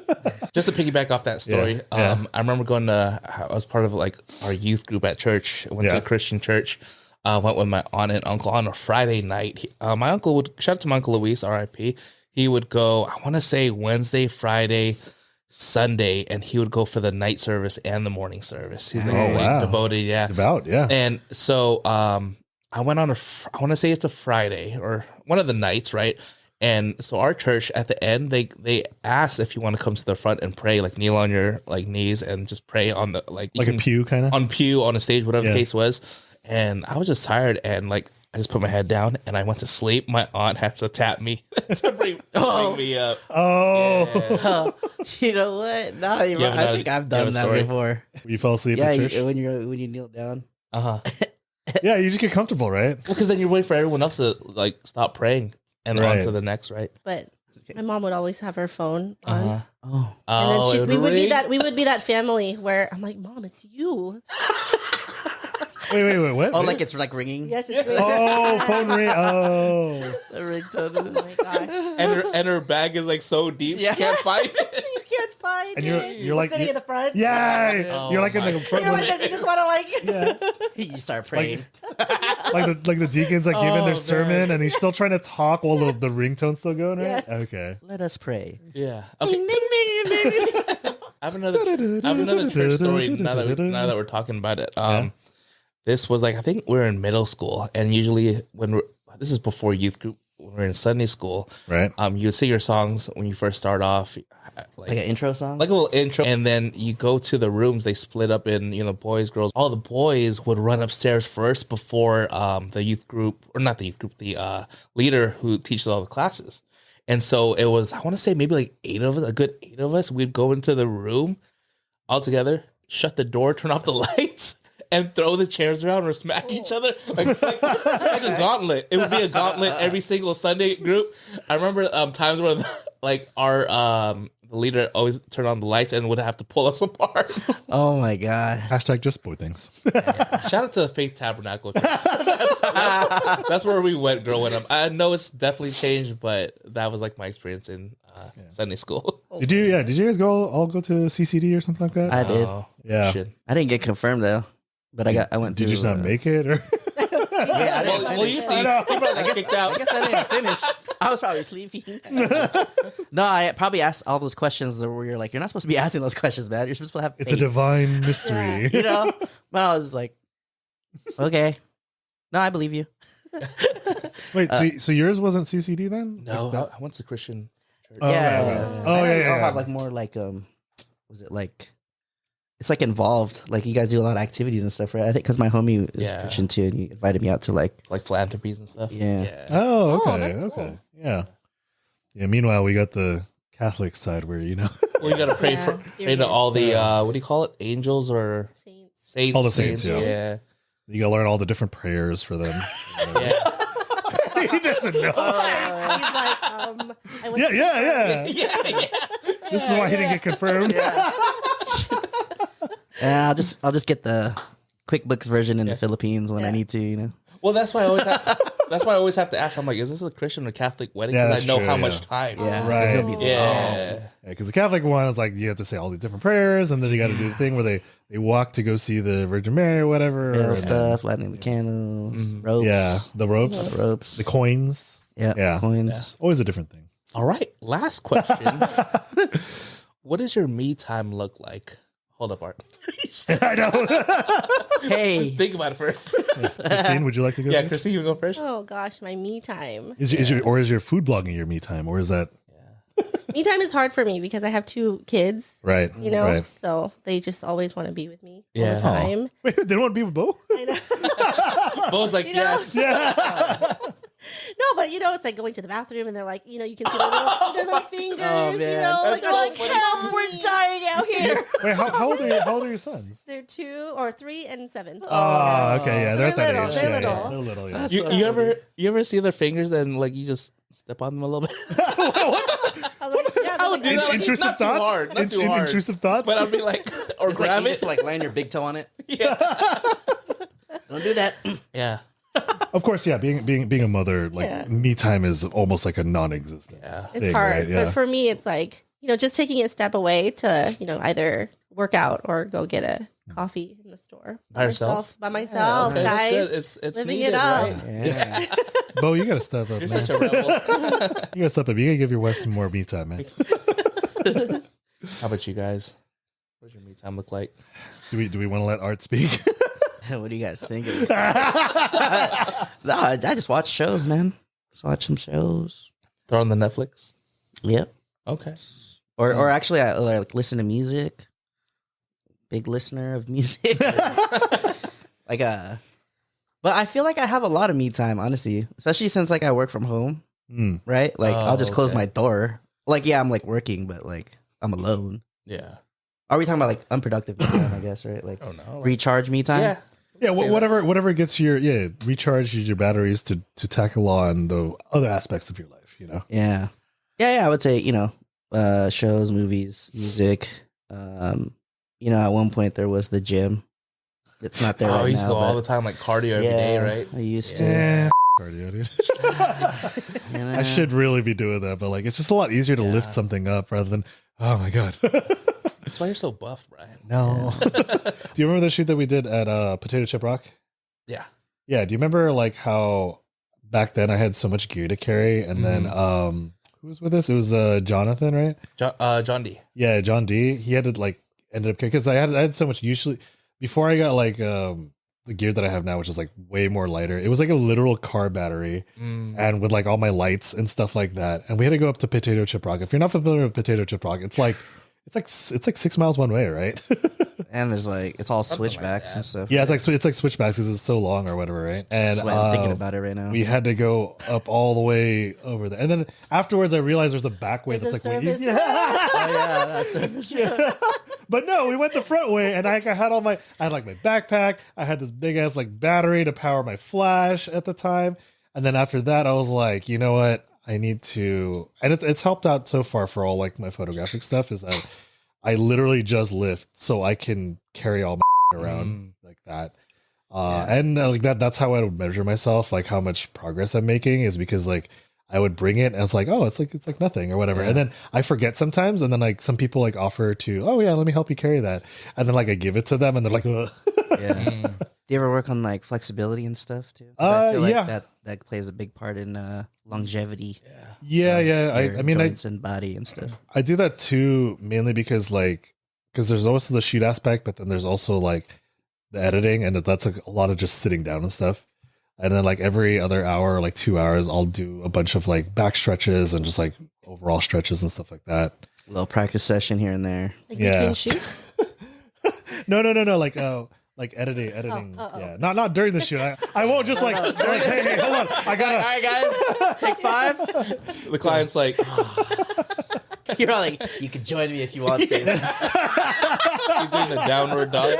Just to piggyback off that story, Yeah. I remember I was part of like our youth group at church. I went to a Christian church. Went with my aunt and uncle on a Friday night. My uncle would, shout out to my uncle Luis, R.I.P. He would go, I want to say Wednesday, Friday, Sunday, and he would go for the night service and the morning service. He's like wow. devoted, yeah. Devout, yeah. And so I went on I want to say it's a Friday or one of the nights, right? And so our church at the end, they asked if you want to come to the front and pray, like kneel on your like knees and just pray on the like a pew kind of? on pew on a stage, whatever the case was. And I was just tired, and like I just put my head down and I went to sleep. My aunt had to tap me to bring me up. Oh, You know what? No, have I another- think I've you have done a that story? before. you fell asleep Yeah, at church? when you kneel down. Yeah, you just get comfortable, right? Well, because then you're waiting for everyone else to like stop praying and on Right. to the next, right? But my mom would always have her phone on. Oh, And then it we would be ring? we would be that family where I'm like, Mom, it's you. Wait, what? oh, like it's like ringing. Yes, it's me. Oh, phone ring. Oh, The ringtone. Oh my gosh. And her bag is like so deep she can't find it. You can't find and it. you're like sitting in the front. yeah, Oh you're like in my the front, You're like, does he just want to like? yeah, You start praying. like the deacons like giving Oh, their sermon, and he's still trying to talk while the ringtone's still going, right? Yes. Okay. Let us pray. Yeah. Okay. I have another church story now that we're talking about it. This was like I think we were in middle school, and usually this is before youth group, when we're in Sunday school, Right. you would sing your songs when you first start off, Like an intro song? like a little intro, and then you go to the rooms. They split up in boys, girls. All the boys would run upstairs first before the youth group, or not the youth group, the leader who teaches all the classes. And so it was, I want to say maybe like 8 of us, a good 8 of us. We'd go into the room all together, shut the door, turn off the lights, and throw the chairs around or smack each other like a gauntlet. It would be a gauntlet every single Sunday group. I remember times where the leader always turned on the lights and would have to pull us apart. Oh my God. Hashtag just boy things. Shout out to Faith Tabernacle. That's where we went growing up. I know it's definitely changed, but that was like my experience in Sunday school. Did you guys all go to CCD or something like that? I did. Oh, Yeah. shit. I didn't get confirmed though, but I went Did to. you just not make it, or? Yeah, I didn't Well, finish. you see, you probably got kicked out. I guess I didn't finish. I was probably sleeping. No, I probably asked all those questions where you're like, you're not supposed to be asking those questions, man. You're supposed to have It's a faith, divine mystery. you know? But I was like, okay. No, I believe you. Wait, so yours wasn't CCD then? No, Like that? I went to Christian church. Oh, yeah. right. Oh, I yeah. have like more like was it like it's like involved. Like you guys do a lot of activities and stuff, right? I think because my homie is Yeah. Christian too, and he invited me out to like Philanthropies and stuff. Yeah. Oh, okay. that's cool. Okay. Yeah. Yeah. Meanwhile, we got the Catholic side where, Well, you got to pray Yeah, pray to all the what do you call it? Angels or Saints. Saints. All the saints, yeah. Yeah. You gotta learn all the different prayers for them. Yeah. He doesn't know. He's like, I was Yeah. Yeah. This is why he didn't get confirmed. Yeah, I'll just get the QuickBooks version in the Philippines when I need to, you know. Well, that's why I always have to ask. I'm like, is this a Christian or Catholic wedding? Yeah, Because I know that's how true, much yeah. time. Yeah, Right. It'll be long. Yeah. Because the Catholic one is like you have to say all these different prayers, and then you got to do the thing where they walk to go see the Virgin Mary or whatever. Bell and stuff, lighting the candles, ropes. Yeah, the ropes, The ropes. the coins. Yeah, coins. Always a different thing. All right. Last question. What does your me time look like? Hold up, Art. I know. Hey, Think about it first. Christine, would you like to go? Yeah, first? Christine, you go first. Oh gosh, my me time. Is your food blogging your me time, or is that Me time is hard for me because I have 2 kids. right? You know, right. so they just always want to be with me all Yeah. the time. Wait, they don't want to be with Bo? I know. Bo's like, You know? yes. Yeah. No, but you know, it's like going to the bathroom and they're like, you know, you can see their little fingers. Oh, you man. know, That's like, so they're like, funny. help, we're dying out here. Wait, how old are you? How old are your sons? They're 2 or 3 and 7. Oh, okay, yeah, So they're at that they're little, age. they're yeah, little. yeah, they're little. Yeah. That's You ever see their fingers and like you just step on them a little bit? I would do that. Like, Intrusive not too thoughts. hard, not too hard. Intrusive thoughts. But I'd be like, or Just like, grab you it. just like land your big toe on it. Yeah. Don't do that. Yeah. Of course, yeah. Being a mother, like Yeah. me time is almost like a non-existent. Yeah. It's thing, hard. right? Yeah. But for me, it's like, you know, just taking a step away to, you know, either work out or go get a coffee in the store By yourself? By myself, Okay. guys. It's good. It's living needed, it up. right? Yeah. Bo, you gotta step up, You're man. such a rebel. You gotta step up. You gotta give your wife some more me time, man. How about you guys? What does your me time look like? Do we want to let Art speak? What do you guys think? No, I just watch shows, man. Just watch some shows. Throw on the Netflix. Yep. Okay. Or actually, I like listen to music. Big listener of music. But I feel like I have a lot of me time, honestly, especially since like I work from home, right? Like I'll just close my door. Like, yeah, I'm like working, but like I'm alone. Yeah. Are we talking about like unproductive me time? I guess, right? Like Oh no. recharge me time. Yeah. Yeah, whatever gets recharges your batteries to tackle on the other aspects of your life. You know. Yeah. I would say, shows, movies, music. At one point there was the gym. It's not there Oh, right I used now. to go all but the time, like cardio every day, right? I used to. Yeah. Cardio, dude. I should really be doing that, but like it's just a lot easier to lift something up rather than oh my god. That's why you're so buff, Brian. No. Do you remember the shoot that we did at Potato Chip Rock? Yeah. Yeah. Do you remember like how back then I had so much gear to carry, and then who was with us? It was Jonathan, right? John D. Yeah, John D. He had to like ended up because I had so much. Usually, before I got like the gear that I have now, which is like way more lighter, it was like a literal car battery, and with like all my lights and stuff like that. And we had to go up to Potato Chip Rock. If you're not familiar with Potato Chip Rock, it's like 6 miles one way, right? And there's like it's all switchbacks and stuff. Yeah, it's like switchbacks because it's so long or whatever, right? And I'm thinking about it right now. we had to go up all the way over there, and then afterwards I realized there's a back way There's that's a like service yeah. Oh yeah, that's it. But no, we went the front way, and I had I had like my backpack, I had this big ass like battery to power my flash at the time, and then after that I was like, you know what, I need to, and it's helped out so far for all like my photographic stuff is that I literally just lift so I can carry all my around like that. And like that's how I would measure myself, like how much progress I'm making is because like I would bring it and it's like, oh, it's like nothing or whatever. And then I forget sometimes. And then like some people like offer to, oh yeah, let me help you carry that. And then like I give it to them and they're like, ugh. Yeah. Do you ever work on like flexibility and stuff too? 'Cause I feel like yeah. that plays a big part in longevity. Yeah. I mean, joints and body and stuff. I do that too, mainly because there's also the shoot aspect, but then there's also like the editing, and that's like a lot of just sitting down and stuff. And then like every other hour, like 2 hours, I'll do a bunch of like back stretches and just like overall stretches and stuff like that. A little practice session here and there. Like Yeah. between shoots? No, like editing. Yeah, not during the shoot. I won't just like, hey, hold on, I gotta. All right, guys, take 5. The client's like, You're all like, you can join me if you want to. he's doing the downward dog.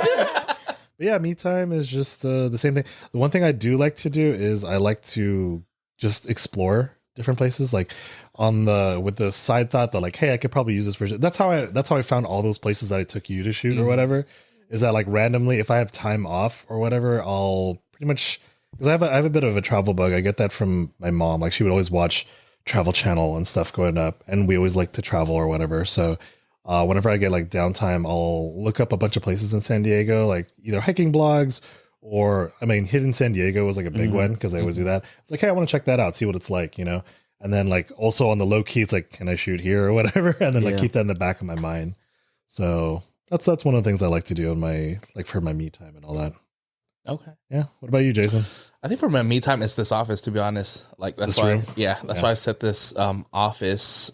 But yeah, me time is just the same thing. The one thing I do like to do is I like to just explore different places, like with the side thought that like, hey, I could probably use this for. That's how I found all those places that I took you to shoot or whatever. Is that like randomly, if I have time off or whatever, I'll pretty much, because I have a bit of a travel bug. I get that from my mom. Like she would always watch Travel Channel and stuff growing up, and we always like to travel or whatever. So whenever I get like downtime, I'll look up a bunch of places in San Diego, like either hiking blogs or, I mean, Hidden San Diego was like a big one because I always do that. It's like, hey, I want to check that out, see what it's like, you know? And then like also on the low key, it's like, can I shoot here or whatever? And then like keep that in the back of my mind. So that's one of the things I like to do in my, like for my me time and all that. Okay. Yeah. What about you, Jason? I think for my me time, it's this office, to be honest. Like that's why, that's why I set this office.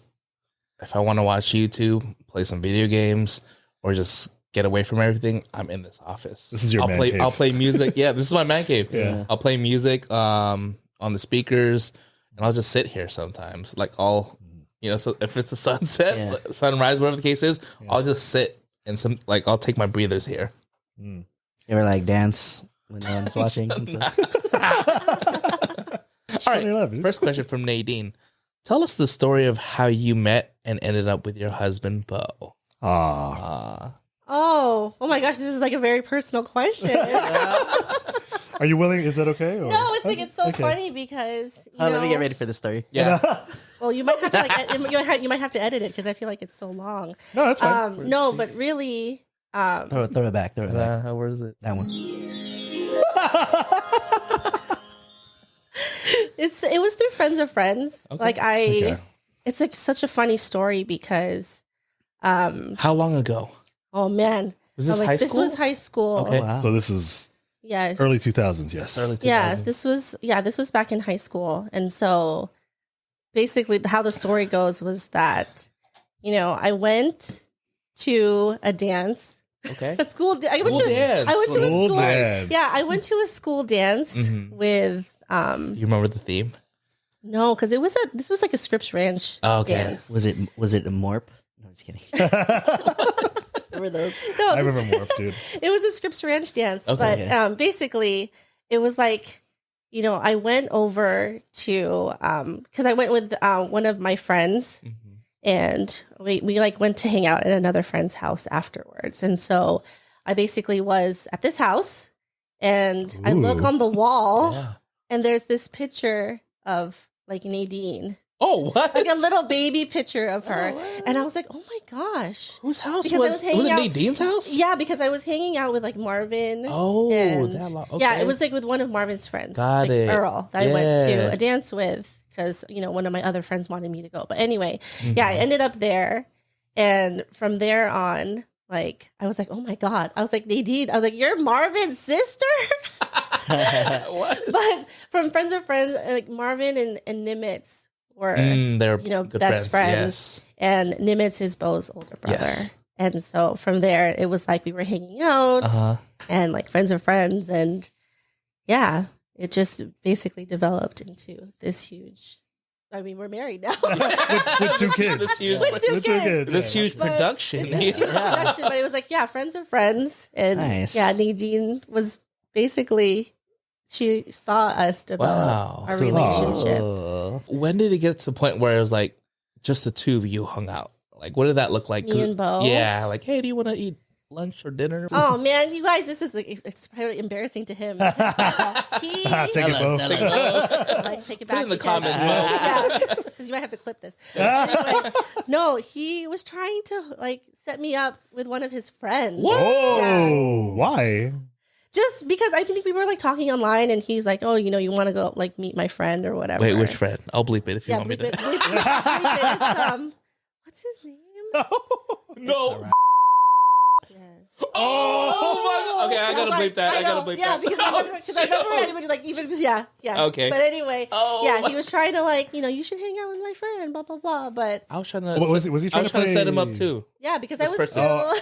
If I want to watch YouTube, play some video games, or just get away from everything, I'm in this office. This is your man cave. I'll play music. Yeah, this is my man cave. Yeah. I'll play music on the speakers, and I'll just sit here sometimes. Like so if it's the sunset, sunrise, whatever the case is, I'll just sit and I'll take my breathers here. You ever like dance when no one's watching? And stuff? All right. First question from Nadine. Tell us the story of how you met and ended up with your husband, Bo. Oh my gosh, this is like a very personal question. Are you willing? Is that okay? Or? No, it's like it's so funny because let me get ready for the story. Yeah. Well, you might have to you might have to edit it because I feel like it's so long. No, that's fine. No, but really, Throw it back. Where is it? That one. It was through friends of friends. Okay. It's like such a funny story because, How long ago? oh man, Was this high school? This was high school. Okay. Oh, wow. So this is Yes. early 2000s. Yes. Early 2000s. Yeah, this was back in high school. And so basically how the story goes was that, I went to a dance. Okay. I went to a school dance. Yeah, I went to a school dance with You remember the theme? no, because this was like a Scripps Ranch dance. Was it a morp? No, I'm just kidding. Remember those? No, I remember Morph, dude. It was a Scripps Ranch dance, Okay. but basically it was like, I went over to because I went with one of my friends, and we like went to hang out at another friend's house afterwards, and so I basically was at this house, and I look on the wall, and there's this picture of like Nadine. Oh, what? Like a little baby picture of her. And I was like, oh my gosh. Whose house Because I was was hanging it out- Nadine's house? Yeah, because I was hanging out with like Marvin. Oh, and that long. yeah, Okay. it was like with one of Marvin's friends. Got like it. Earl, that I went Yeah. to a dance with because, one of my other friends wanted me to go. But anyway, yeah, I ended up there. And from there on, like, I was like, oh my God. I was like, Nadine, I was like, you're Marvin's sister? What? But from friends of friends, like Marvin and Nimitz were, They're best good friends. Yes. And Nimitz is Bo's older brother. Yes. And so from there, it was like we were hanging out and like friends of friends. And yeah, it just basically developed into this huge. I mean, we're married now. with two kids. This huge, With two kids. this huge But production. This huge production, but it was like, friends of friends. And Nice. yeah, Nadine was basically, she saw us develop Wow. our relationship. Oh. When did it get to the point where it was like just the two of you hung out? Like, what did that look like? Me and Bo? Yeah, like, hey, do you want to eat lunch or dinner? Oh man, you guys, this is like, it's probably embarrassing to him. Take it, Bo. Let's take it back. Put it in the because- comments, Bo. Yeah, because you might have to clip this. Anyway, no, he was trying to like set me up with one of his friends. Oh, why? Just because I think we were like talking online, and he's like, "Oh, you want to go like meet my friend or whatever." Wait, which friend? I'll bleep it if you Yeah, want me bleep it. to. Bleep it. It's, what's his name? No. Yes. Oh my god. Okay, I gotta bleep that. I gotta bleep yeah, that. because I remember everybody like even yeah. Okay. But anyway, Oh. yeah, he was trying to like you should hang out with my friend, blah blah blah. But I was trying to. Was he trying to play? set him up too? yeah, because I This was person- still.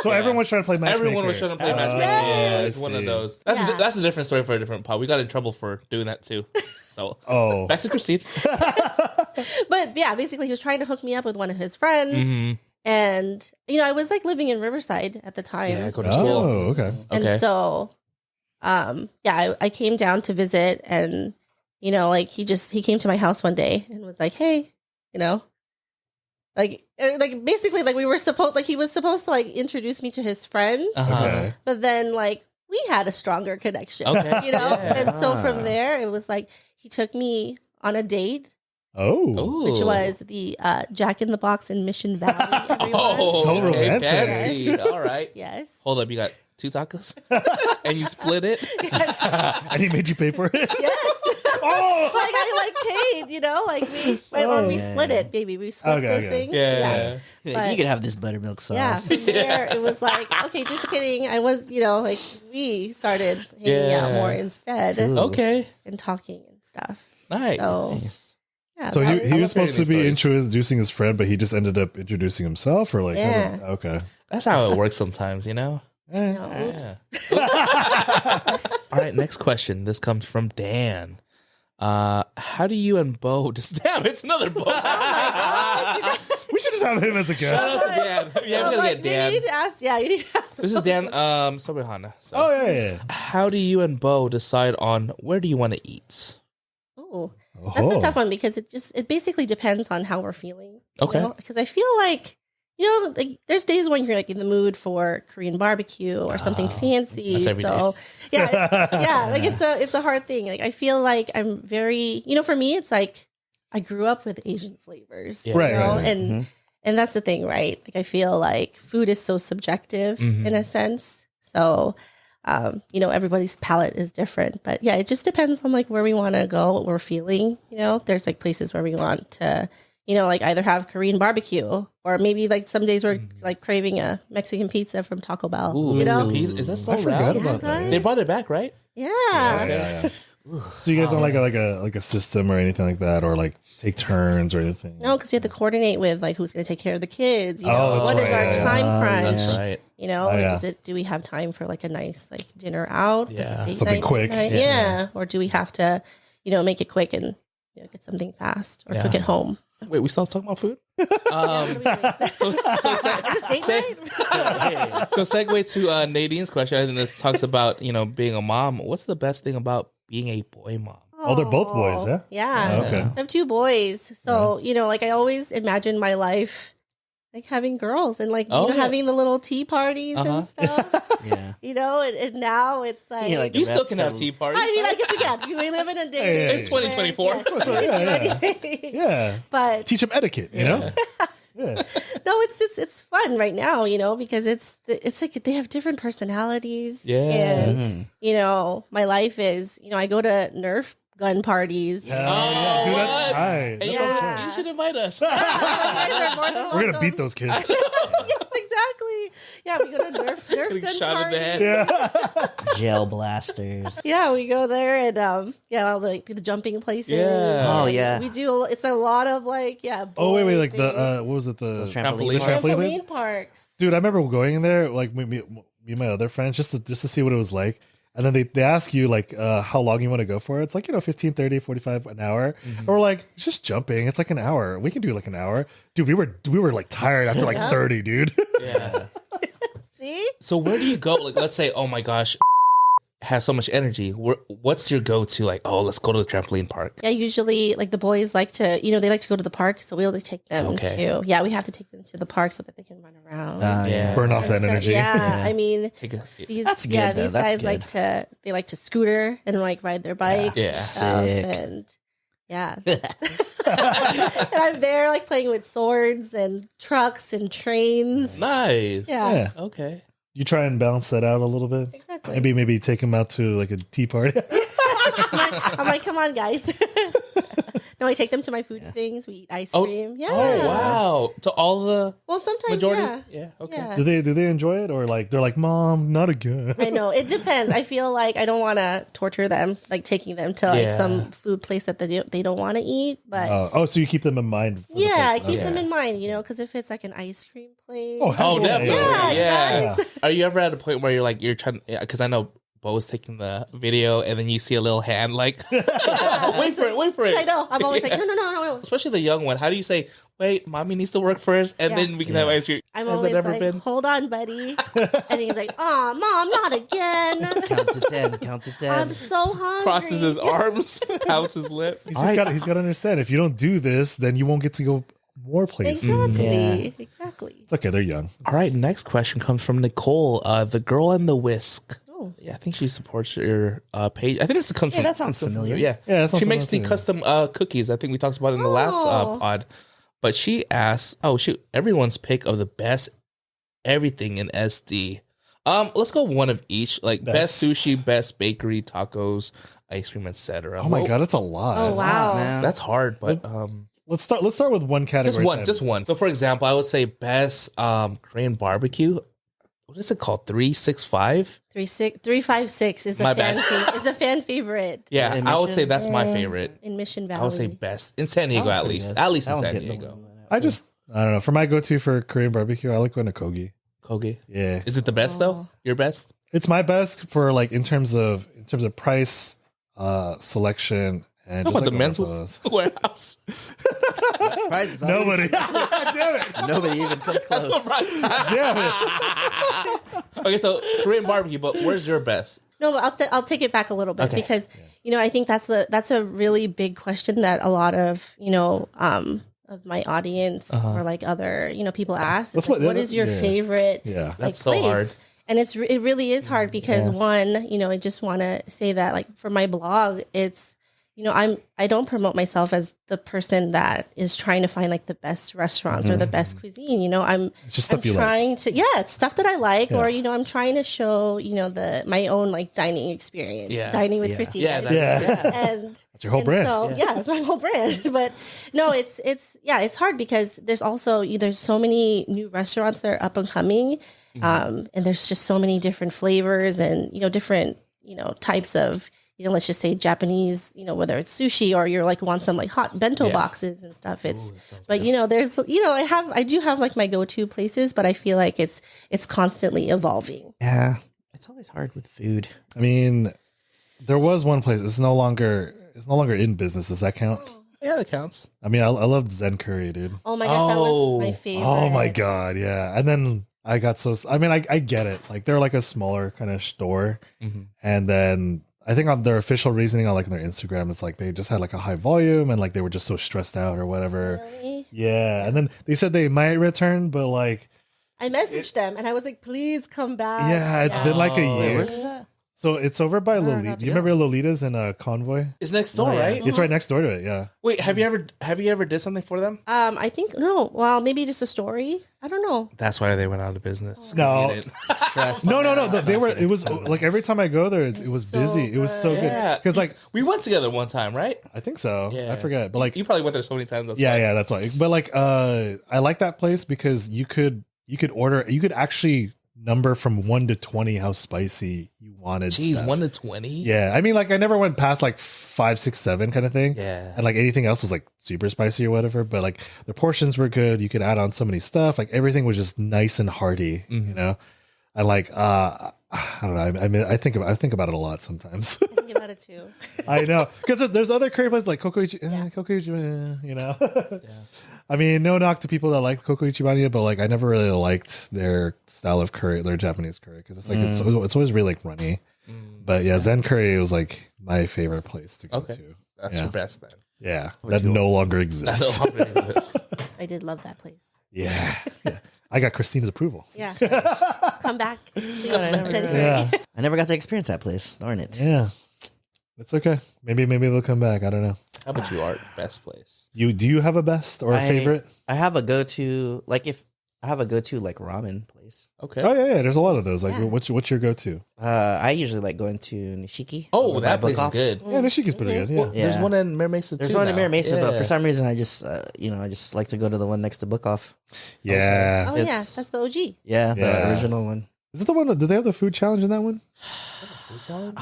So everyone was trying to play matchmaker. Everyone was trying to play matchmaker. yeah. Yeah, it's one of I see. those. Yeah. That's a different story for a different pod. We got in trouble for doing that too. So Oh, back to Christine. But yeah, basically he was trying to hook me up with one of his friends. And, I was like living in Riverside at the time. Yeah, go to school. Oh, okay. And so, I came down to visit, and, like he came to my house one day and was like, hey, like basically like he was supposed to like introduce me to his friend, Okay. but then like we had a stronger connection, Okay. Yeah. And so from there it was like he took me on a date, Oh. which was the Jack in the Box in Mission Valley. Everyone. So romantic. Fancy. Yes. All right. Yes. Hold up, you got 2 tacos? And you split it? And he made you pay for it? Yes. Oh! Like I paid, or we split it, baby. We split the thing. Yeah. You could have this buttermilk sauce. Yeah, from there it was like, okay, just kidding. I was, like we started hanging out more instead, Okay. and talking and stuff. Nice. So Nice. yeah, So that he was supposed to be stories. introducing his friend, but he just ended up introducing himself, or like, Yeah. okay. That's how it works sometimes, you know? oops. All right, next question. This comes from Dan. How do you and Bo just damn, it's another Bo. We should just have him as a Shout guest. out to Dan. Yeah, we gotta get You Dan. need to ask. Yeah, you need to ask. This is Dan Sobihana. So. Oh, yeah. How do you and Bo decide on where do you want to eat? Ooh, that's a tough one because it basically depends on how we're feeling. Okay. Because I feel like, like there's days when you're like in the mood for Korean barbecue or something fancy. That's every so it's a hard thing. Like I feel like I'm very, for me, it's like I grew up with Asian flavors, Yeah. Right, know, right. and that's the thing, right? Like I feel like food is so subjective in a sense. So, everybody's palate is different, but yeah, it just depends on like where we want to go, what we're feeling. There's like places where we want to, like either have Korean barbecue or maybe like some days we're like craving a Mexican pizza from Taco Bell. Ooh, is that still I forgot around? about that. They brought it back, right? Yeah. Yeah. So you guys don't like a system or anything like that, or like take turns or anything? No, because we have to coordinate with like who's going to take care of the kids. that's What is right. our time crunch? That's right. yeah. Do we have time for like a nice like dinner out? Yeah. Like a date Something night, quick. date night? Yeah. Or do we have to, make it quick and get something fast or cook Yeah. at home? Wait, we still talking about food? What do we do? So Is this date night? So segue to Nadine's question. I think this talks about being a mom. What's the best thing about being a boy mom? Oh, they're both boys, yeah? Yeah. Oh, okay. I have 2 boys. So, like I always imagine my life like having girls and like, having the little tea parties and stuff, Yeah. and now it's like, Yeah, like You the still can have bathtub. tea parties. I mean, I guess we can. We live in a day. Hey, It's 2024. Yeah. But Teach them etiquette, you know? Yeah. no, it's fun right now, because it's like they have different personalities. Yeah. And, my life is, I go to Nerf gun parties. Oh, yeah. Dude, that's tight. And That's you so know, fun. you should invite us. You guys are more than We're going to welcome. beat those kids. Yes, exactly. Yeah, we go to Nerf gun Shot in parties. the head. Yeah. Gel blasters. Yeah, we go there and all the jumping places. Yeah. Oh, And yeah. we do. It's a lot of like Oh, wait, boy like things. what was it? The Those trampoline Trampoline. parks. trampoline parks. Dude, I remember going in there, like me and my other friends, just to see what it was like. And then they ask you like how long you want to go for. It's like, 15, 30, 45 an hour. And we're like, it's just jumping. It's like an hour. We can do like an hour. Dude, we were like tired after like 30, dude. Yeah. See? So where do you go? Like, let's say, oh my gosh, has so much energy. What's your go-to? Like, oh, let's go to the trampoline park. Yeah, usually like the boys like to, they like to go to the park, so we always take them Okay. to. Yeah, we have to take them to the park so that they can run around. Yeah. Burn off that And so- energy. Yeah, I mean, Take a, these That's good, though. these That's guys good. they like to scooter and like ride their bikes. Yeah. And stuff, Sick. and yeah, and I'm there like playing with swords and trucks and trains. nice. Yeah, Yeah. Okay. You try and balance that out a little bit. exactly. Maybe take them out to like a tea party. I'm like, come on, guys. No, I take them to my food things. We eat ice Oh. cream. Yeah. Oh wow. To all the Well, sometimes, majority. yeah. Okay. Yeah. do they enjoy it, or like they're like, Mom, not again? I know. It depends. I feel like I don't want to torture them, like taking them to like Yeah. some food place that they don't want to eat. But So you keep them in mind. For the yeah, I place. keep Okay. them in mind, because if it's like an ice cream place. Oh, hell Oh, definitely. Yeah, Yeah. guys. Are you ever at a point where you're trying? Because I know Bo's taking the video, and then you see a little hand like, wait for it. I know. I'm always like, no. Especially the young one. How do you say, wait, mommy needs to work first, and then we can have ice cream? I'm Has always that ever like, been? hold on, buddy. And he's like, oh, mom, not again. Count to 10. I'm so hungry. Crosses his arms, pouts his lip. He's got to understand, if you don't do this, then you won't get to go more places. Exactly. It's okay, they're young. All right, next question comes from Nicole, the girl and the whisk. Oh. Yeah, I think she supports your page. I think this comes from. that sounds familiar. Yeah, Yeah, that sounds she makes the familiar. custom cookies. I think we talked about it in the last pod. But she asks, "Oh shoot, everyone's pick of the best everything in SD. Let's go one of each. Like best sushi, best bakery, tacos, ice cream, etc. Oh my god, that's a lot. Oh wow. Man. that's hard. But Let's start with one category. just one. So for example, I would say best Korean barbecue. What is it called? 365? 356 is My a fan bad. it's a fan favorite Yeah, In I would Mission? say that's my favorite. in Mission Valley. I would say best in San Diego, at least. At least in San Diego. I don't know. For my go-to for Korean barbecue, I like going to Kogi. Kogi. Yeah, Is it the best though? Your best? it's my best for like in terms of price, selection, and Talk just, about the like, men's overflows. warehouse. Prize values. Nobody. Damn it. Nobody even comes close. Damn it. Okay, so Korean barbecue, but where's your best? No, but I'll take it back a little bit because I think that's a really big question that a lot of of my audience or like other people ask. It's like, what is your favorite That's place? so hard. And it really is hard because one, I just want to say that like for my blog, it's I don't promote myself as the person that is trying to find like the best restaurants or the best cuisine. I'm just stuff you trying to it's stuff that I like or I'm trying to show my own like dining experience. Dining with Christine. Yeah, And that's your whole brand. So that's my whole brand. But no, it's hard because there's also there's so many new restaurants that are up and coming. And there's just so many different flavors and different types of let's just say Japanese, whether it's sushi or you're like want some like hot bento boxes and stuff. But there's I do have like my go-to places, but I feel like it's constantly evolving. Yeah, it's always hard with food. I mean, there was one place. It's no longer in business. Does that count? Yeah, that counts. I mean, I loved Zen Curry, dude. Oh my gosh, that was my favorite. Oh my god, yeah. And then I got I get it. Like they're like a smaller kind of store, and then I think on their official reasoning on like their Instagram, it's like they just had like a high volume and like they were just so stressed out or whatever. Really? Yeah, and then they said they might return, but like I messaged them and I was like, please come back. yeah, it's been like a year. Where's this at? So it's over by Lolita. Do you remember Lolita's in Convoy? It's next door, right? It's right next door to it. Yeah. Wait, have you ever did something for them? I think no. Well, maybe just a story. I don't know. That's why they went out of business. No. Stress. No. They were. It was like every time I go there, it was so busy. It was so good Yeah. because like We went together one time, right? I think so. Yeah. I forget, but like You probably went there so many times. That's yeah, why. yeah, that's why. But like, I like that place because you could actually number from 1 to 20 how spicy you wanted. Jeez, stuff. 1 to 20. Yeah, I mean, like I never went past like 5, 6, 7 kind of thing. Yeah. and like anything else was like super spicy or whatever. But like the portions were good. You could add on so many stuff. Like everything was just nice and hearty. You know, and like I don't know. I mean, I think about it a lot sometimes. I think about it too. I know because there's other curry places like Coco Ichibani, you know. I mean, no knock to people that like Coco Ichibani, but like I never really liked their style of curry, their Japanese curry, because it's like it's always really like runny. But yeah, Zen Curry was like my favorite place to go to. That's your best then. Yeah, that no longer exists. I did love that place. Yeah. I got Christine's approval. Yeah. Come back. Yeah. I never got to experience that place. Darn it. Yeah. It's okay. Maybe they'll come back. I don't know. How about you, Art? Best place? Do you have a best or a favorite? I have a go-to, like if I have a go-to like ramen place. Okay. Oh yeah. There's a lot of those. Like, what's your go-to? I usually like going to Nishiki. Oh, over that by place is Bookoff. good. Yeah, Nishiki's pretty good. Yeah. Yeah. There's one in Mare Mesa too. There's one in now. Mare Mesa, but Yeah. for some reason I just I just like to go to the one next to Bookoff. Yeah. Oh yeah, It's- that's the OG. Yeah, the Yeah. original one. Is it the one that did they have the food challenge in that one?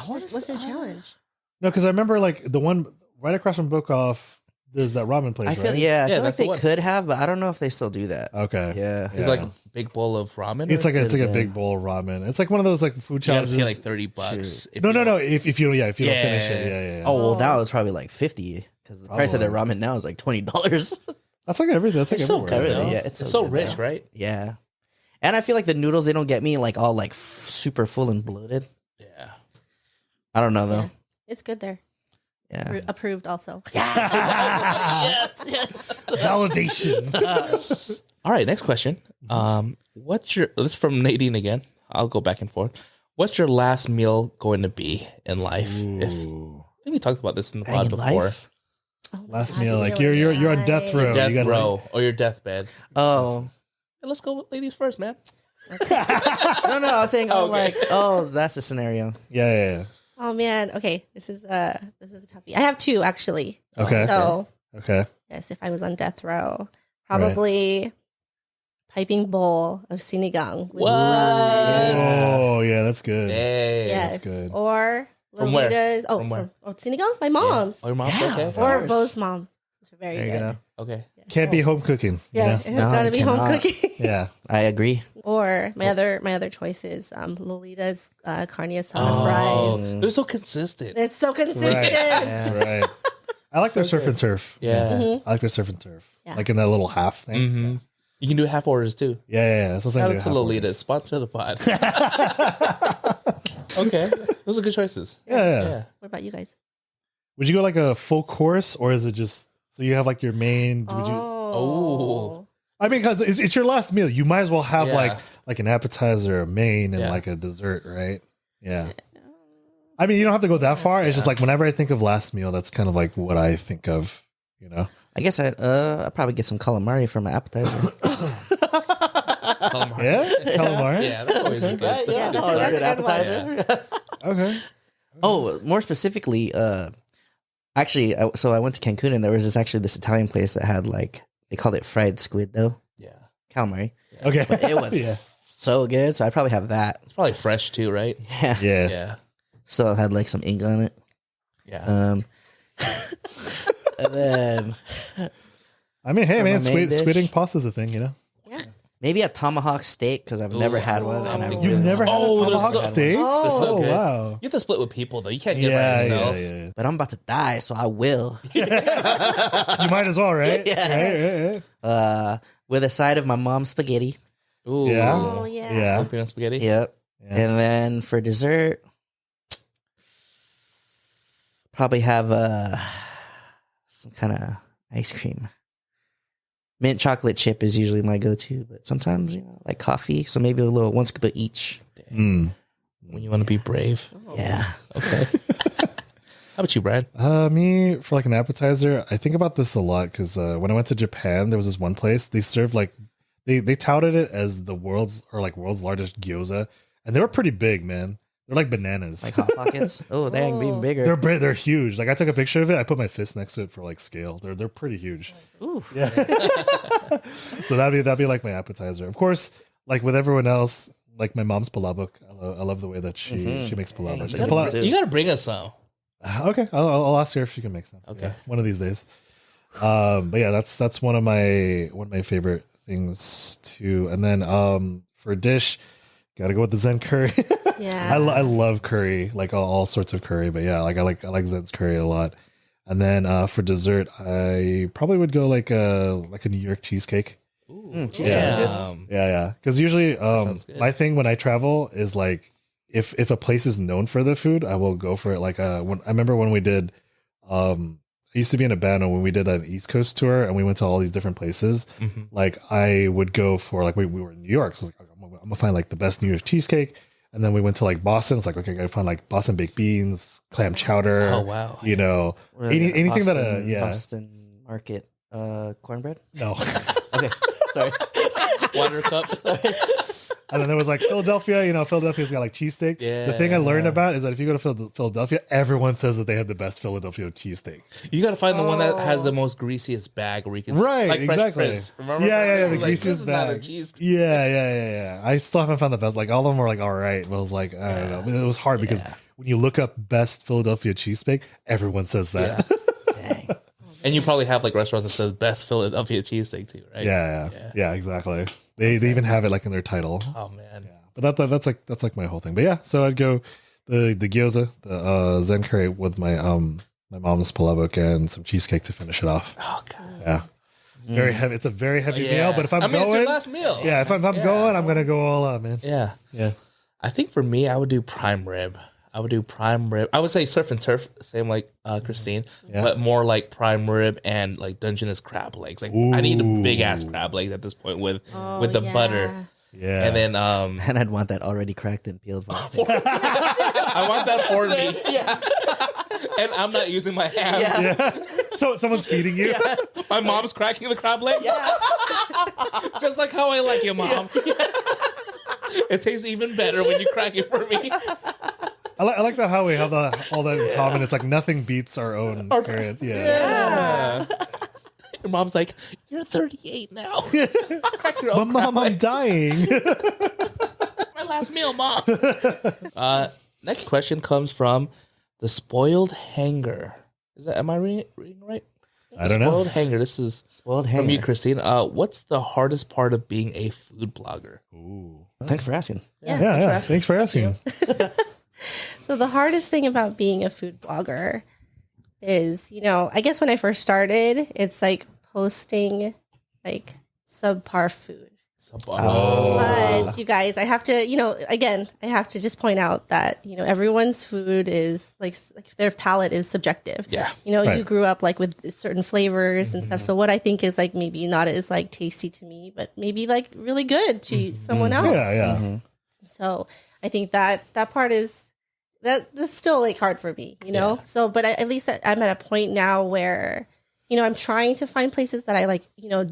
What's their challenge? No, because I remember like the one right across from Bookoff. there's that ramen place. I feel right? I feel like that's the they one. could have, but I don't know if they still do that. Okay. Yeah. It's like a big bowl of ramen. It's like or- it's like a big bowl of ramen. It's like one of those like food you gotta challenges. pay like $30. if no, you no, don't- no. If you don't Yeah. finish it, yeah. Oh well, now it's probably like 50 because the price of their ramen now is like $20. That's like everything. That's like It's so everywhere. good. you know? though. Yeah, it's it's so so good, rich, though. right? Yeah, and I feel like the noodles they don't get me like all like super full and bloated. Yeah. I don't know though. Yeah. It's good there. Yeah. Approved also. Yes. Validation. All right, next question. What's your? This is from Nadine again. I'll go back and forth. What's your last meal going to be in life? If, I Ooh. think we talked about this in the Dang, pod in before. life? Oh, Last meal, like you're on death row. Death you gotta, row or your deathbed. Oh Hey, let's go with ladies first, man. no, I was saying Okay. that's the scenario. Yeah. Oh man. Okay. This is a toughie. I have two actually. Okay. So Okay. yes, if I was on death row, probably piping bowl of sinigang. With What? rice. Oh yeah, that's good. Hey. Yes. good. Or From where? Lolitas. Oh, From where? sinigang? My mom's. Oh, your mom's Yeah. okay. Or course. Bo's mom. It's very There you good. go. Okay. Can't be home cooking. Yeah, You it has No, got to it be home cannot. cooking. know? Yeah. I agree. Or my other choice is Lolita's carne asada Oh, fries. they're so consistent. It's so consistent. Yeah. Right. I like their surf and turf. Yeah. Mhm. I like their surf and turf. Yeah. Like in that little half thing. Mm-hmm. You can do half orders too. Yeah. That's what I'm Shout saying. out to Lolita. Sponsor the pod. Okay. Those are good choices. Yeah. What about you guys? Would you go like a full course or is it just so you have like your main? Would you? Oh. I mean, because it's your last meal. You might as well have Yeah. like an appetizer, a main, and Yeah. like a dessert, right? Yeah. I mean, you don't have to go that far. It's just like whenever I think of last meal, that's kind of like what I think of. You know? I guess I'd probably get some calamari for my appetizer. Calamari. Yeah, calamari. Yeah, that's always good. Yeah, Oh, that's a good good one. appetizer. Okay. Oh, more specifically, actually, so I went to Cancun and there was this Italian place that had like they called it fried squid though, Yeah. calamari. Okay. But it was yeah. so good, so I'd probably have that. It's probably fresh too, right? Yeah. Yeah. Yeah. Still had like some ink on it. Yeah. And then I mean, hey For man, my main squid dish. ink pasta is a thing, you know. Yeah. maybe a tomahawk steak because I've never had one. And I You've really never had Oh, a they're tomahawk so- steak? They're so Oh, good. wow. You have to split with people though. You can't get by Yeah, yourself. yeah. But I'm about to die, so I will. You might as well, right? Yeah. Right. With a side of my mom's spaghetti. Ooh. Yeah. Oh yeah. Yeah. Filipino spaghetti. Yep. Yeah. And then for dessert, probably have some kind of ice cream. Mint chocolate chip is usually my go-to, but sometimes like coffee. So maybe a little 1 scoop of each. Mm. When you want to be brave. Oh. Yeah. Okay. How about you, Brad? Me for like an appetizer, I think about this a lot because when I went to Japan, there was this one place they served like they touted it as the world's largest gyoza, and they were pretty big, man. They're like bananas. Like Hot Pockets. Oh, dang, even bigger. They're huge. Like I took a picture of it. I put my fist next to it for like scale. They're pretty huge. Ooh. Yeah. So that'd be like my appetizer. Of course, like with everyone else, like my mom's palabok. I love the way that she makes palabok. That's a And good one, pala- too. You got to bring us some. Okay, I'll ask her if she can make some. Okay. Yeah, one of these days. But yeah, that's one of my favorite things too. And then for a dish, gotta go with the Zen curry. Yeah. I love curry, like all sorts of curry. But yeah, like I like Zen's curry a lot. And then for dessert, I probably would go like a New York cheesecake. Ooh. cheesecake is good. Yeah. Because usually, sounds good. my thing when I travel is like, if a place is known for the food, I will go for it. Like, when I remember when we did, I used to be in a band when we did an East Coast tour and we went to all these different places. Mm-hmm. Like, I would go for like we were in New York, so I was like, I'm gonna find like the best New York cheesecake. And then we went to like Boston. It's like, okay, I gotta find like Boston baked beans, clam chowder. Oh, wow. You know, Or anything Boston, that yeah. Boston Market cornbread. No. Okay, sorry. Water cup. And then there was like Philadelphia, Philadelphia's got like cheesesteak. The thing I learned about is that if you go to Philadelphia, everyone says that they have the best Philadelphia cheesesteak. You got to find the one that has the most greasiest bag where you can Right, like Fresh exactly. Prince. Remember? Yeah, the Like, greasiest this is not a bag. cheese. Yeah. I still haven't found the best. Like all of them were like all right, but I was like, I don't know. But it was hard because when you look up best Philadelphia cheesesteak, everyone says that. Dang. Oh And you probably have like restaurants that says best Philadelphia cheesesteak too, right? Yeah, exactly. They even have it like in their title. Oh man. Yeah. But that's like my whole thing. But yeah, so I'd go the gyoza, the zen curry with my mom's palabok and some cheesecake to finish it off. Oh god. Yeah. Very heavy. It's a very heavy Yeah. meal, but if I'm it's going, your last meal. yeah, if I'm going, I'm gonna go all out, man. Yeah. Yeah. I think for me, I would do prime rib. I would say surf and turf, same like Christine, but more like prime rib and like Dungeness crab legs. Like I need a big ass crab leg at this point with the butter. Yeah. And then And I'd want that already cracked and peeled. I want that for me. Yeah. And I'm not using my hands. Yeah. So someone's feeding you. Yeah. My mom's cracking the crab leg. Yeah. Just like how I like you, Mom. It tastes even better when you crack it for me. I like that how we have all that in common. It's like nothing beats our own parents. Yeah. Your mom's like, you're 38 now. But Mom, I'm dying. My last meal, Mom. Next question comes from the Spoiled Hanger. Am I reading right? I don't know. Spoiled Hanger. This is Spoiled from you, Hanger. Christine. What's the hardest part of being a food blogger? Ooh. Thanks for asking. Yeah. Thanks for asking. So the hardest thing about being a food blogger is, I guess when I first started, it's like posting like subpar food. But you guys, I have to, I have to just point out that, everyone's food is like their palate is subjective. Yeah. Right. You grew up like with certain flavors and stuff. So what I think is like maybe not as like tasty to me, but maybe like really good to someone else. Yeah. So I think that part is that's still like hard for me, Yeah. So, but at least I'm at a point now where, I'm trying to find places that I like,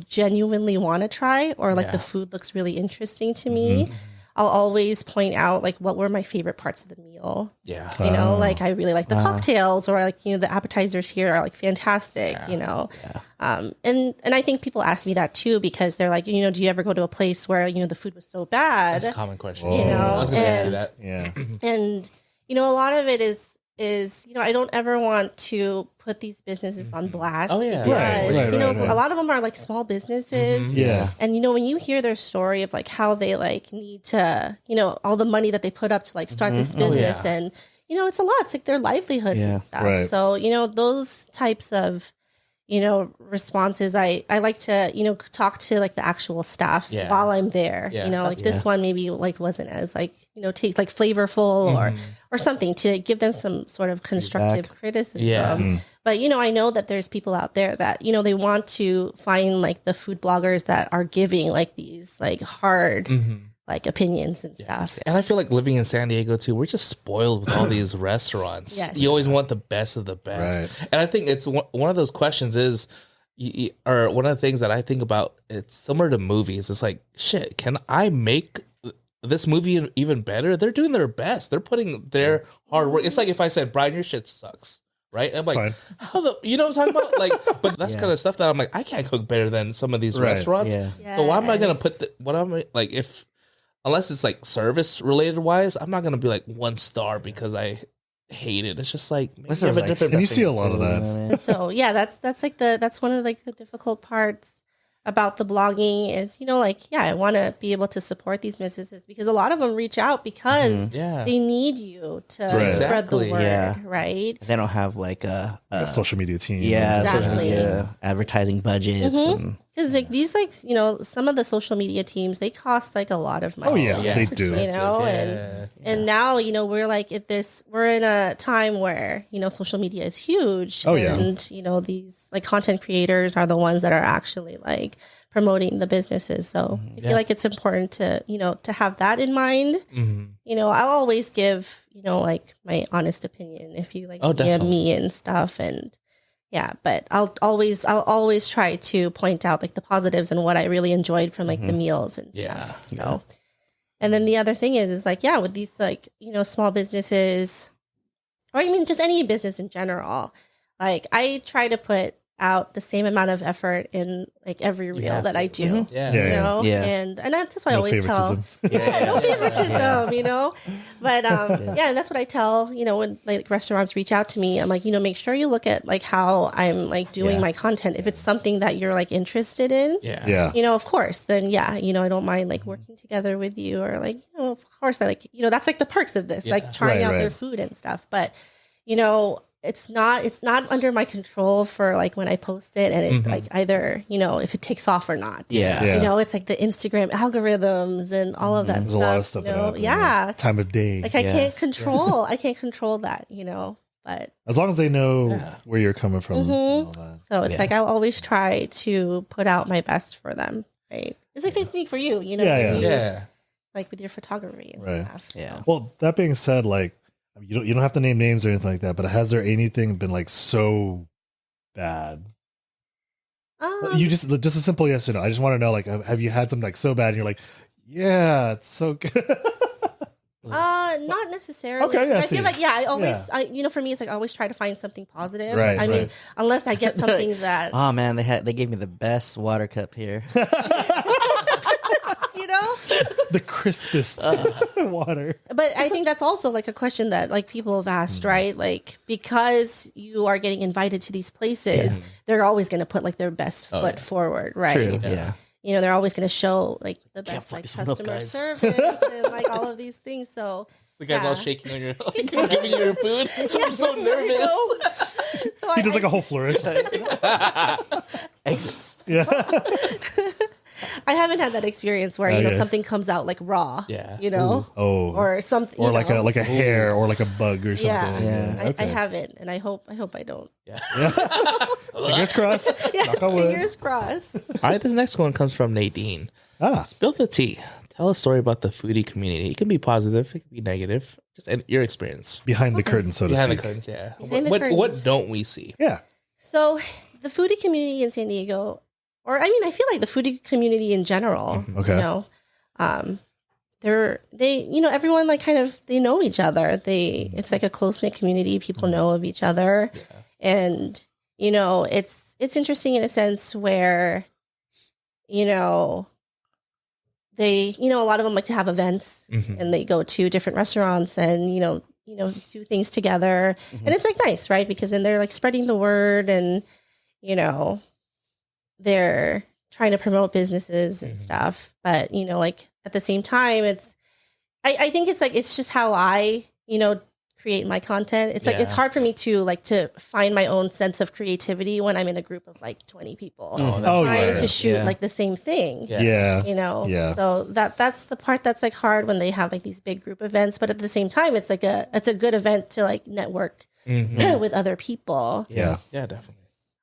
genuinely want to try, or like the food looks really interesting to me. I'll always point out like what were my favorite parts of the meal. Yeah. Like I really like the cocktails, or like, the appetizers here are like fantastic, And I think people ask me that too, because they're like, do you ever go to a place where, the food was so bad? That's a common question. I was going to ask you that. Yeah. And, a lot of it is, I don't ever want to put these businesses on blast because, Right. a lot of them are like small businesses. Yeah. And, when you hear their story of like how they like need to, all the money that they put up to like start this business and, it's a lot. It's like their livelihoods and stuff. Right. So, those types of, responses, I like to, talk to like the actual staff while I'm there, like this one maybe like wasn't as like, taste like flavorful or something, to give them some sort of constructive criticism. Yeah. But, I know that there's people out there that, they want to find like the food bloggers that are giving like these like hard like opinions and stuff. And I feel like living in San Diego too, we're just spoiled with all these restaurants. Yes. You always want the best of the best. Right. And I think it's one of those questions is, or one of the things that I think about, it's similar to movies. It's like, shit, can I make this movie even better? They're doing their best. They're putting their hard work. It's like if I said, Brian, your shit sucks. Right? I'm like, fine. how the, you know what I'm talking about? Like, but that's kind of stuff that I'm like, I can't cook better than some of these restaurants. Yeah. So why am I going to put like, unless it's like service related wise, I'm not going to be like 1 star because I hate it. It's just like, maybe you have a different And you see a lot of that. So yeah, that's like that's one of like the difficult parts about the blogging is, I want to be able to support these businesses because a lot of them reach out because they need you to spread the word, right? They don't have like a social media team. social Exactly. media advertising budgets. And, Because like these like some of the social media teams, they cost like a lot of money. Oh yeah, they do. And now we're like we're in a time where social media is huge. Oh, yeah. And these like content creators are the ones that are actually like promoting the businesses. So I feel like it's important to to have that in mind. I'll always give like my honest opinion if you like DM me and stuff. And yeah, but I'll always try to point out like the positives and what I really enjoyed from like the meals and stuff. So, and then the other thing is like, with these like, small businesses, or I mean, just any business in general, like I try to put out the same amount of effort in like every reel that I do. Yeah. You know, and that's why I always tell. No favoritism, you know. But yeah, and that's what I tell, you know, when like restaurants reach out to me. I'm like, you know, make sure you look at like how I'm like doing my content. If it's something that you're like interested in, you know, of course, then you know, I don't mind like working together with you, or like, you know, of course, I like, you know, that's like the perks of this, like trying out their food and stuff. But you know, it's not under my control for like when I post it and it like either, you know, if it takes off or not. You know, it's like the Instagram algorithms and all of that There's stuff. a lot of stuff you know? that happens. Time of day. Like I can't control that, you know. But as long as they know where you're coming from. And all that. So it's like I'll always try to put out my best for them. Right. It's the same thing for you, you know. Like with your photography and stuff. Yeah. Well, that being said, like you don't have to name names or anything like that, but has there anything been like so bad? You just a simple yes or no. I just want to know, like, have you had something like so bad and you're like, yeah, it's so good. Not necessarily. Okay, yeah, I feel like I always, you know, for me, it's like I always try to find something positive. Right, I mean, unless I get something that. Oh man, they gave me the best water cup here. You know, the crispest water. But I think that's also like a question that like people have asked, right? Like because you are getting invited to these places, they're always going to put like their best foot forward, right? True. Yeah. You know, they're always going to show like the best like customer up, service and like all of these things. So the guy's all shaking on your, like, giving you your food. I'm so nervous. So he does like a whole flourish. Exits. Yeah. I haven't had that experience where you know something comes out like raw, you know, or something, or like a hair or like a bug or something. I haven't, and I hope I don't. Fingers crossed. Yes, fingers crossed. All right, this next one comes from Nadine. Spill the tea. Tell a story about the foodie community. It can be positive, it can be negative. Just your experience behind the curtain, so to behind speak. the curtains. Yeah. Curtains. What don't we see? Yeah. So the foodie community in San Diego. Or I mean, I feel like the foodie community in general, you know, they you know, everyone like kind of they know each other. It's like a close knit community. People know of each other, and you know, it's interesting in a sense where, you know, a lot of them like to have events and they go to different restaurants and you know do things together, and it's like nice, right? Because then they're like spreading the word and you know. They're trying to promote businesses and stuff. But, you know, like at the same time, I think it's like, it's just how I, you know, create my content. It's like, it's hard for me to find my own sense of creativity when I'm in a group of like 20 people trying to shoot like the same thing. You know? So that's the part that's like hard when they have like these big group events. But at the same time, it's like it's a good event to like network with other people. Yeah, definitely.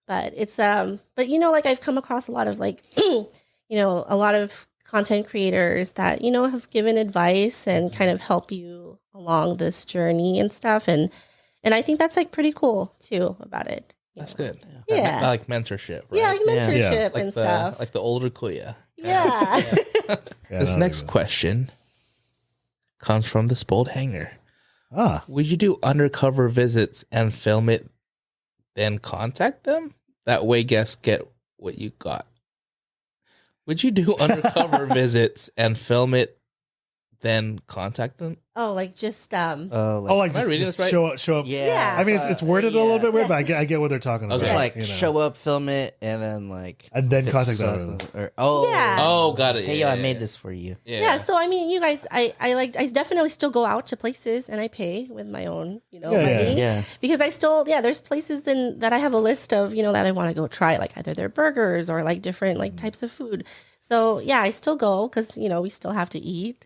But it's but you know, like I've come across a lot of like you know, a lot of content creators that, you know, have given advice and kind of help you along this journey and stuff, and I think that's like pretty cool too about it. That's good. Yeah. Like mentorship, right? Yeah, like mentorship and stuff. Like the older Kuya. Yeah. This next question comes from the Spoiled Hanger. Would you do undercover visits and film it, then contact them? That way guests get what you got. Would you do undercover visits and film it, then contact them? Oh, like just like just right? show up. Yeah. I mean, it's worded a little bit weird, but I get what they're talking about. Just like you know. show up, film it, and then like contact them. Got it. Hey, yo, I made this for you. Yeah. So I mean, you guys, I definitely still go out to places and I pay with my own, you know, money. Yeah. Because I still, there's places then that I have a list of, you know, that I want to go try, like either their burgers or like different like types of food. So yeah, I still go because you know we still have to eat.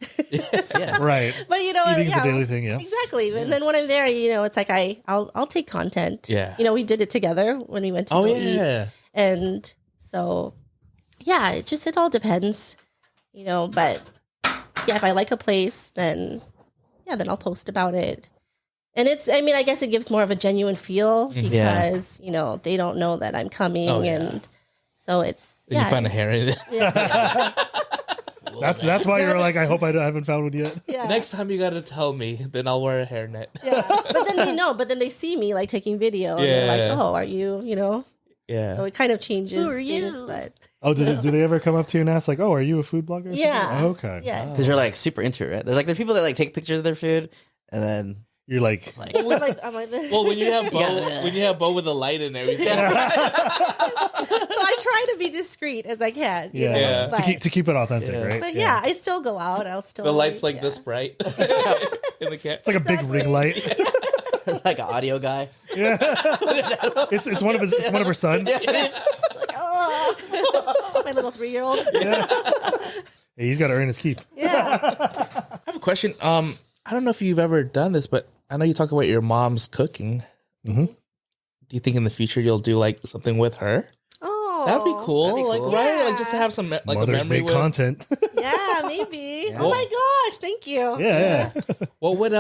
Right. But you know, eating's a daily thing. Yeah. Exactly. And then when I'm there, you know, it's like I'll take content. Yeah. You know, we did it together when we went to go eat. And so yeah, it all depends. You know, but yeah, if I like a place, then I'll post about it. And I guess it gives more of a genuine feel because you know they don't know that I'm coming, and so it's. Did you find a hair in it? Yeah. That's why you're like, I hope I haven't found one yet. Yeah. Next time you gotta tell me, then I'll wear a hairnet. Yeah. But then they know, but then they see me like taking video and they're like, oh, are you, you know? Yeah. So it kind of changes. Who are you? things, but Oh, do they ever come up to you and ask like, "Oh, are you a food blogger?" or Yeah. something? Oh, okay. yeah. Because you're like super into it, right? There's people that like take pictures of their food and then You're like, I'm like, Well, when you have Bo, Yeah. when you have Bo with the light and everything, so I try to be discreet as I can. You know? Yeah. But, to keep it authentic, Yeah. right? but yeah, I still go out. I'll still the light's like yeah. this bright in the cat. It's like a big ring light. it's like an audio guy. Yeah. It's one of her sons. Oh, my little 3-year-old. Hey, he's got to earn his keep. Yeah. I have a question. I don't know if you've ever done this, but I know you talk about your mom's cooking. Mm-hmm. Do you think in the future you'll do like something with her? Oh, That'd be cool. That'd be Like cool. right, Yeah. like just to have some like Mother's a memory Day with. content. Yeah, maybe. Yeah. Oh my gosh, thank you. Yeah. What would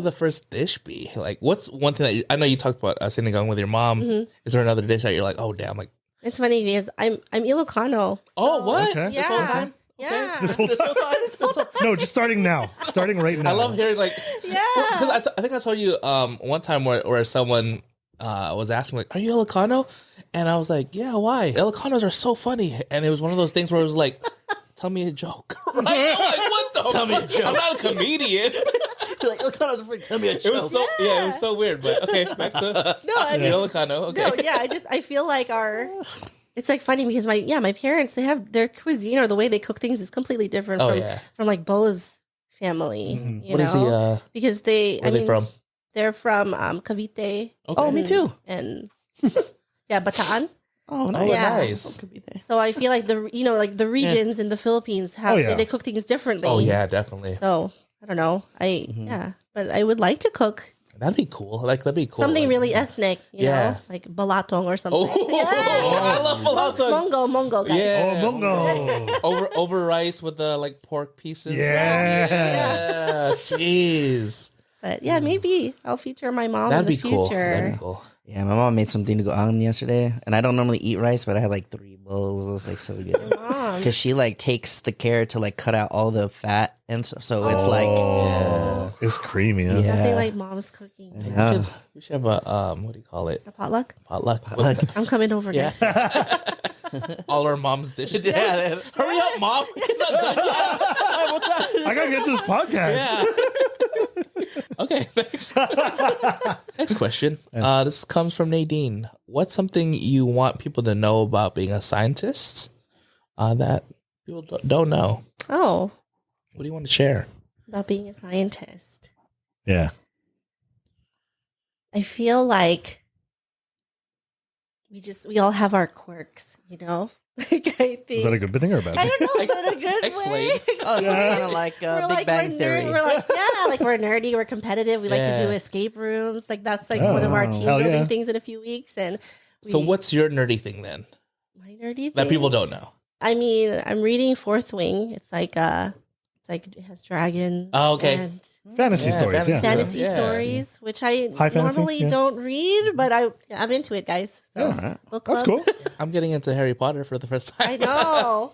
the first dish be? Like, what's one thing that I know you talked about sitting down with your mom? Mm-hmm. Is there another dish that you're like, oh damn, like It's funny because I'm Ilocano. oh what? Okay. This whole Yeah. time? Yeah. This whole time. No, just starting now. Starting right now. I love hearing like Yeah. because I think I told you one time where someone was asking like, "Are you Ilocano?" And I was like, "Yeah, why?" Ilocanos are so funny, and it was one of those things where it was like, "Tell me a joke." Right? I'm like, what the? Tell me a fuck? joke. I'm not a comedian. You're like, look, I was like, tell me a It was joke. so it was so weird. But okay, back to No, I mean, Ilocano. Okay. no, yeah. I feel like it's like funny because my parents, they have their cuisine or the way they cook things is completely different Oh, from yeah. from like Bo's family. Mhm. You What know, is the because they, where are they from? They're from Cavite Oh, me too. and yeah, Bataan. Oh, Oh, nice. Yeah. nice. Could be there. So I feel like the regions in the Philippines have Oh, yeah. they cook things differently. Oh yeah, definitely. So I don't know. Yeah, but I would like to cook That'd be cool. Like that'd be cool. something Like, really ethnic, you Yeah. know, like balatong or something. Oh, I love balatong. Mongo, guys. Yeah. Oh, Mongo. over rice with the like pork pieces. Yeah. Yeah. Jeez. But yeah, maybe I'll feature my mom That'd in be the cool. future. That'd be cool. Yeah, my mom made some dinuguan yesterday, and I don't normally eat rice, but I had like 3 bowls. It was like so good. Mom. Because she like takes the care to like cut out all the fat and stuff. So it's like, Oh, it's creamy. Huh? Yeah. Nothing like mom's cooking. yeah. We should have a what do you call it? A potluck. Potluck. I'm coming over. Yeah. Guys. All our mom's dishes. Yeah. Hurry up, mom. It's not done yet. I gotta get this podcast. Okay, thanks. Next question. This comes from Nadine. What's something you want people to know about being a scientist that people don't know? Oh, What do you want to share? about being a scientist. Yeah. I feel like we all have our quirks, you know? Like I think Is that a good thing or a bad I thing? don't know, is that a good Explain. way? Oh, so it's kind of like Big Bang we're Theory. We're like, yeah, like we're nerdy, we're competitive. We like to do Yeah. escape rooms. Like that's like Oh, one of our team hell building yeah. things in a few weeks. And So what's your nerdy thing then my nerdy that thing? people don't know? I mean, I'm reading Fourth Wing. It's like it has dragons. Oh, okay. And Fantasy stories, yeah. fantasy Yeah. stories, which I High fantasy, normally yeah. don't read, but I'm into it, guys. So Yeah. book club. That's cool. I'm getting into Harry Potter for the first time. I know.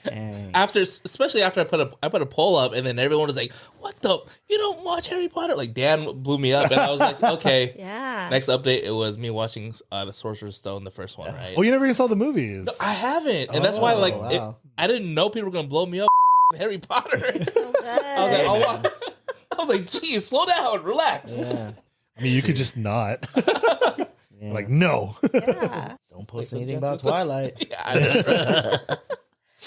Dang. Especially after I put a poll up, and then everyone was like, "What the? You don't watch Harry Potter?" Like Dan blew me up, and I was like, "Okay." Yeah. Next update, it was me watching the Sorcerer's Stone, the first one, right? Oh, you never even saw the movies. I haven't, and that's why like wow. I didn't know people were gonna blow me up. Harry Potter. So good. I was like, I was like, geez, slow down, relax. Yeah. I mean, you could just not. Yeah. Like, no. Yeah. Don't post anything about Twilight. Yeah, I know, right?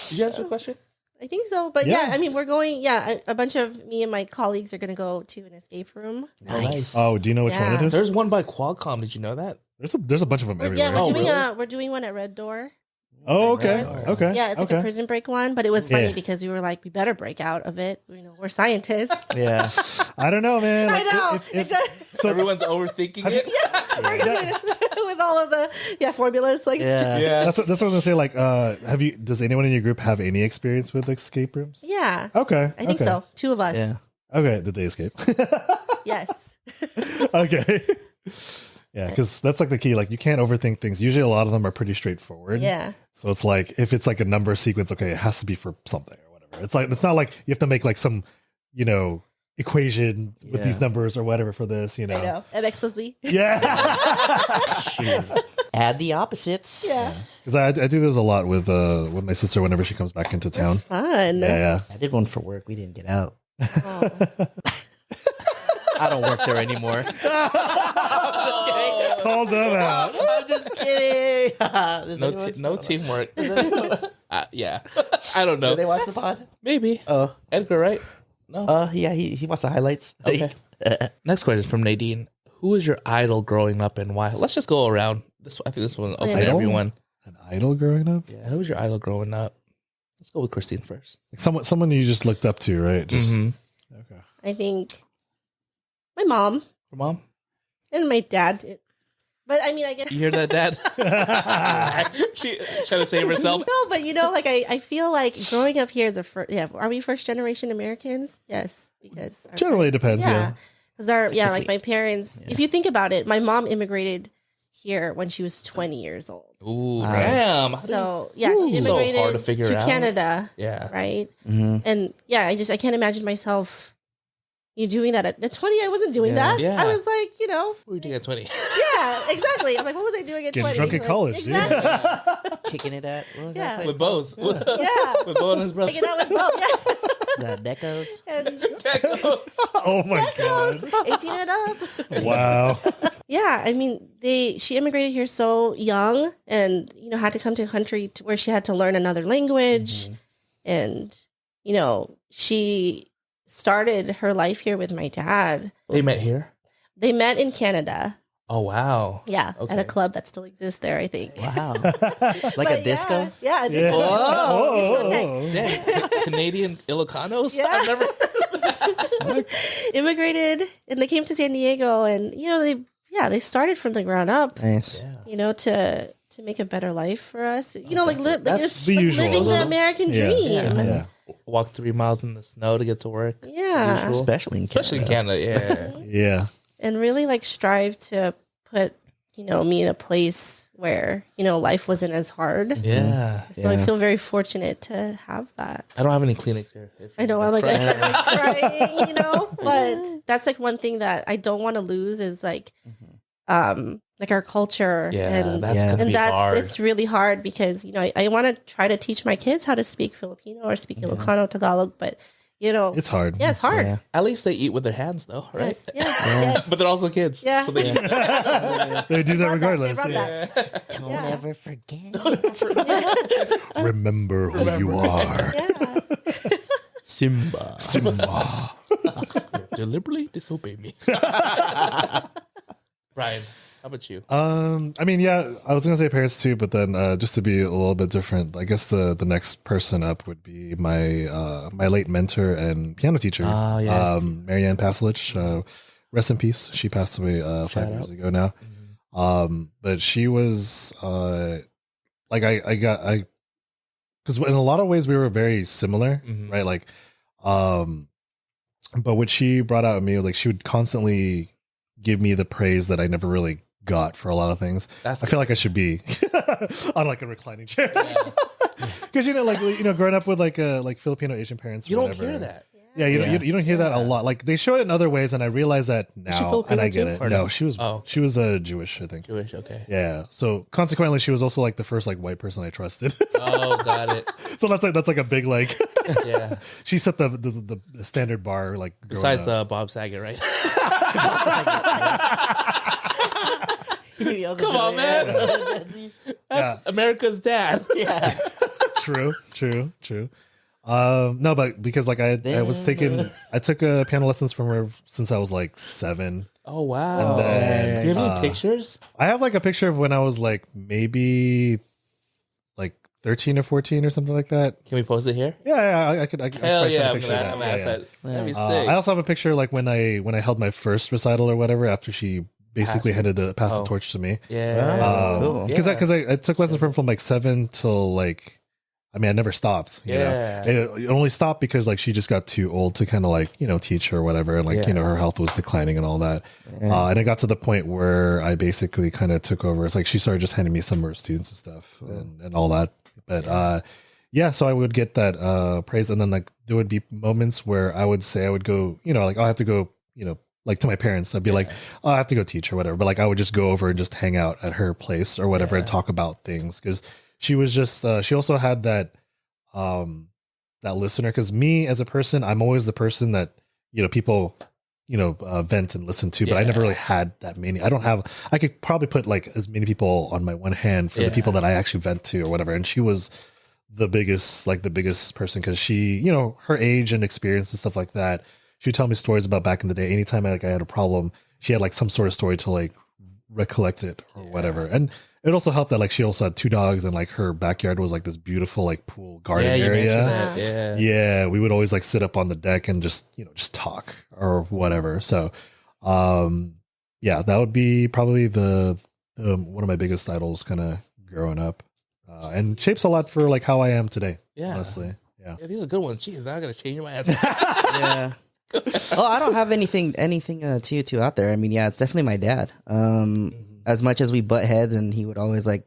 Did you answer the question? I think so. But yeah, Yeah. I mean, we're going, a bunch of me and my colleagues are going to go to an escape room. Nice. Oh, do you know which one it Yeah. is? There's one by Qualcomm. Did you know that? There's a bunch of them everywhere. Yeah, Oh, we're doing one at Red Door. Oh, okay. Oh. Okay. Yeah, it's like okay. a prison break one, but it was funny Yeah. because we were like, we better break out of it. You know, we're scientists. Yeah. I don't know, man. I Like, know. so Everyone's overthinking it. We're gonna do this with all of the formulas. Like, Yeah. Yeah. that's what I was gonna say. Like, does anyone in your group have any experience with escape rooms? yeah, Okay. I think okay. so. 2 of us. Yeah. Okay. Did they escape? Yes. Okay. Yeah, because that's like the key. Like, you can't overthink things. Usually, a lot of them are pretty straightforward. Yeah. So it's like if it's like a number sequence, okay, it has to be for something or whatever. It's not like you have to make like some, equation with Yeah. these numbers or whatever for this. I know. MX plus B. Yeah. Shoot. Add the opposites. Yeah. Because I do this a lot with my sister whenever she comes back into town. Fun. Yeah. I did one for work. We didn't get out. Oh. I don't work there anymore. Call them out. I'm just kidding. Does anyone- No teamwork. Yeah. I don't know. Did they watch the pod? Maybe. Oh, Edgar, right? No. yeah. He watched the highlights. Okay. Next question is from Nadine. Who was your idol growing up and why? Let's just go around. I think this one open to Idol? everyone. An idol growing up? Yeah. Who was your idol growing up? Let's go with Christine first. Like someone you just looked up to, right? Just okay. I think my mom Your mom? and my dad. But I mean, I guess. You hear that, Dad? She trying to save herself. No, but like I feel like growing up here is are we first generation Americans? Yes, because Generally, it depends. Yeah. because like my parents. If you think about it, my mom immigrated here when she was 20 years old. Ooh, damn. So she immigrated So hard to figure out. Canada, Yeah. right? Mm-hmm. And I can't imagine myself. You doing that at 20? I wasn't doing that. Yeah. I was like, What were you doing at 20? yeah, exactly. I'm like, what was I doing at Getting 20? drunk in Like, college. exactly. Yeah. Kicking it at what was Yeah. that place With called? Bose. Yeah. With Bo and his brother. Hanging out with Bo. Yeah. Is that Necco's? And Oh my god. 18 and up. Wow. Yeah, I mean, she immigrated here so young, and had to come to a country where she had to learn another language, and she started her life here with my dad. They met here? They met in Canada. Oh, wow. Yeah, Okay. at a club that still exists there, I think. Wow. Like a disco? Yeah, a disco. Oh. Yeah. Canadian Ilocanos? Yeah. I've never. Immigrated, and they came to San Diego, and they started from the ground up. Nice. Yeah. To make a better life for us. That's the usual. living the American Yeah. dream. Yeah. Walk 3 miles in the snow to get to work. Yeah. Usual. Especially in Canada. Especially in Canada, yeah. Yeah. And really strive to put, me in a place where, life wasn't as hard. Yeah. So I feel very fortunate to have that. I don't have any Kleenex here. I know, I started crying, but that's one thing that I don't want to lose is our culture. Yeah, and that's gonna be hard. it's really hard because, I want to try to teach my kids how to speak Filipino or speak Ilocano, Tagalog, but It's hard. yeah, it's hard. Yeah. At least they eat with their hands, though, right? Yes, yes. But they're also kids. Yeah. So they They do that regardless. Brought Yeah. that. Don't Yeah. ever forget. Remember who you are. Yeah. Simba. Simba. deliberately disobey me. Brian, how about you? I mean, yeah, I was gonna say parents too, but then just to be a little bit different, I guess the next person up would be my my late mentor and piano teacher, Oh, yeah. Marianne Paslich. Rest in peace. She passed away 5 years ago now. But she was because in a lot of ways we were very similar, right? But what she brought out in me, she would constantly give me the praise that I never really got for a lot of things. I feel like I should be on a reclining chair because growing up with Filipino Asian parents. You or don't whatever. hear that. Yeah, you don't hear that a lot. They show it in other ways, and I realize that now, Filipino and I get too, it. or No, no? she was Oh. she was Jewish, I think. Jewish, okay. Yeah, so consequently, she was also the first white person I trusted. Oh, got it. So that's a big Yeah. she set the standard bar growing Besides up. Bob Saget, right? Come Come on, man. Yeah. America's dad. Yeah. True. No, but because I took piano lessons from her since I was 7. Oh, wow. And then, do you have any pictures? I have a picture of when I was maybe 13 or 14 or something like that. Can we post it here? Yeah, I could Hell probably yeah, send a picture of that. I'm gonna ask that. That'd be sick. I also have a picture when I held my first recital or whatever after she basically passed the torch to me. Yeah. Cool. Because I took lessons from 7 till I never stopped. You Yeah. know? It only stopped because she just got too old to kind of teach or whatever, and her health was declining and all that. And it got to the point where I basically kind of took over. It's she started just handing me some of her students and stuff and all that. But so I would get that praise, and then there would be moments where I would say I would go, I'll have to go, like to my parents. I'd be like, oh, I have to go teach or whatever. But like I would just go over and just hang out at her place or whatever and talk about things because she was just she also had that that listener. Because me as a person, I'm always the person that people vent and listen to, but I never really had that many. I could probably put like as many people on my one hand for the people that I actually vent to or whatever. And she was the biggest person because she, her age and experience and stuff like that. She would tell me stories about back in the day. Anytime I had a problem, she had like some sort of story to like recollect it or whatever. And it also helped that like she also had 2 dogs and like her backyard was like this beautiful like pool garden area. Yeah, we would always like sit up on the deck and just talk or whatever. So that would be probably the one of my biggest idols kind of growing up. And shapes a lot for like how I am today. Yeah, honestly. Yeah, these are good ones. Jeez, now I gotta change my answer. Yeah. Well, I don't have anything too out there. I mean, it's definitely my dad. As much as we butt heads and he would always like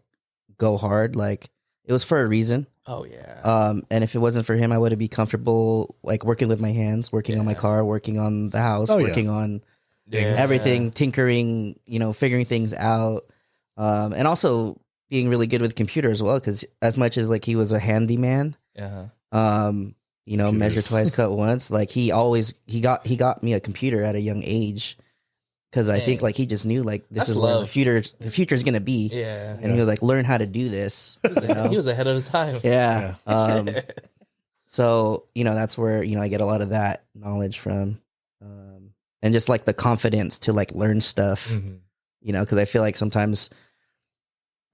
go hard, like it was for a reason. Oh yeah. And if it wasn't for him, I wouldn't be comfortable like working with my hands, working on my car, working on the house, working on everything, tinkering, figuring things out, and also being really good with computer as well. Because as much as like he was a handyman, measure twice, cut once. Like he got me a computer at a young age because I think like he just knew like this is where the future is gonna be. Yeah, and he was like, learn how to do this. He was ahead of his time. Yeah. So that's where I get a lot of that knowledge from, and just like the confidence to like learn stuff. Because I feel like sometimes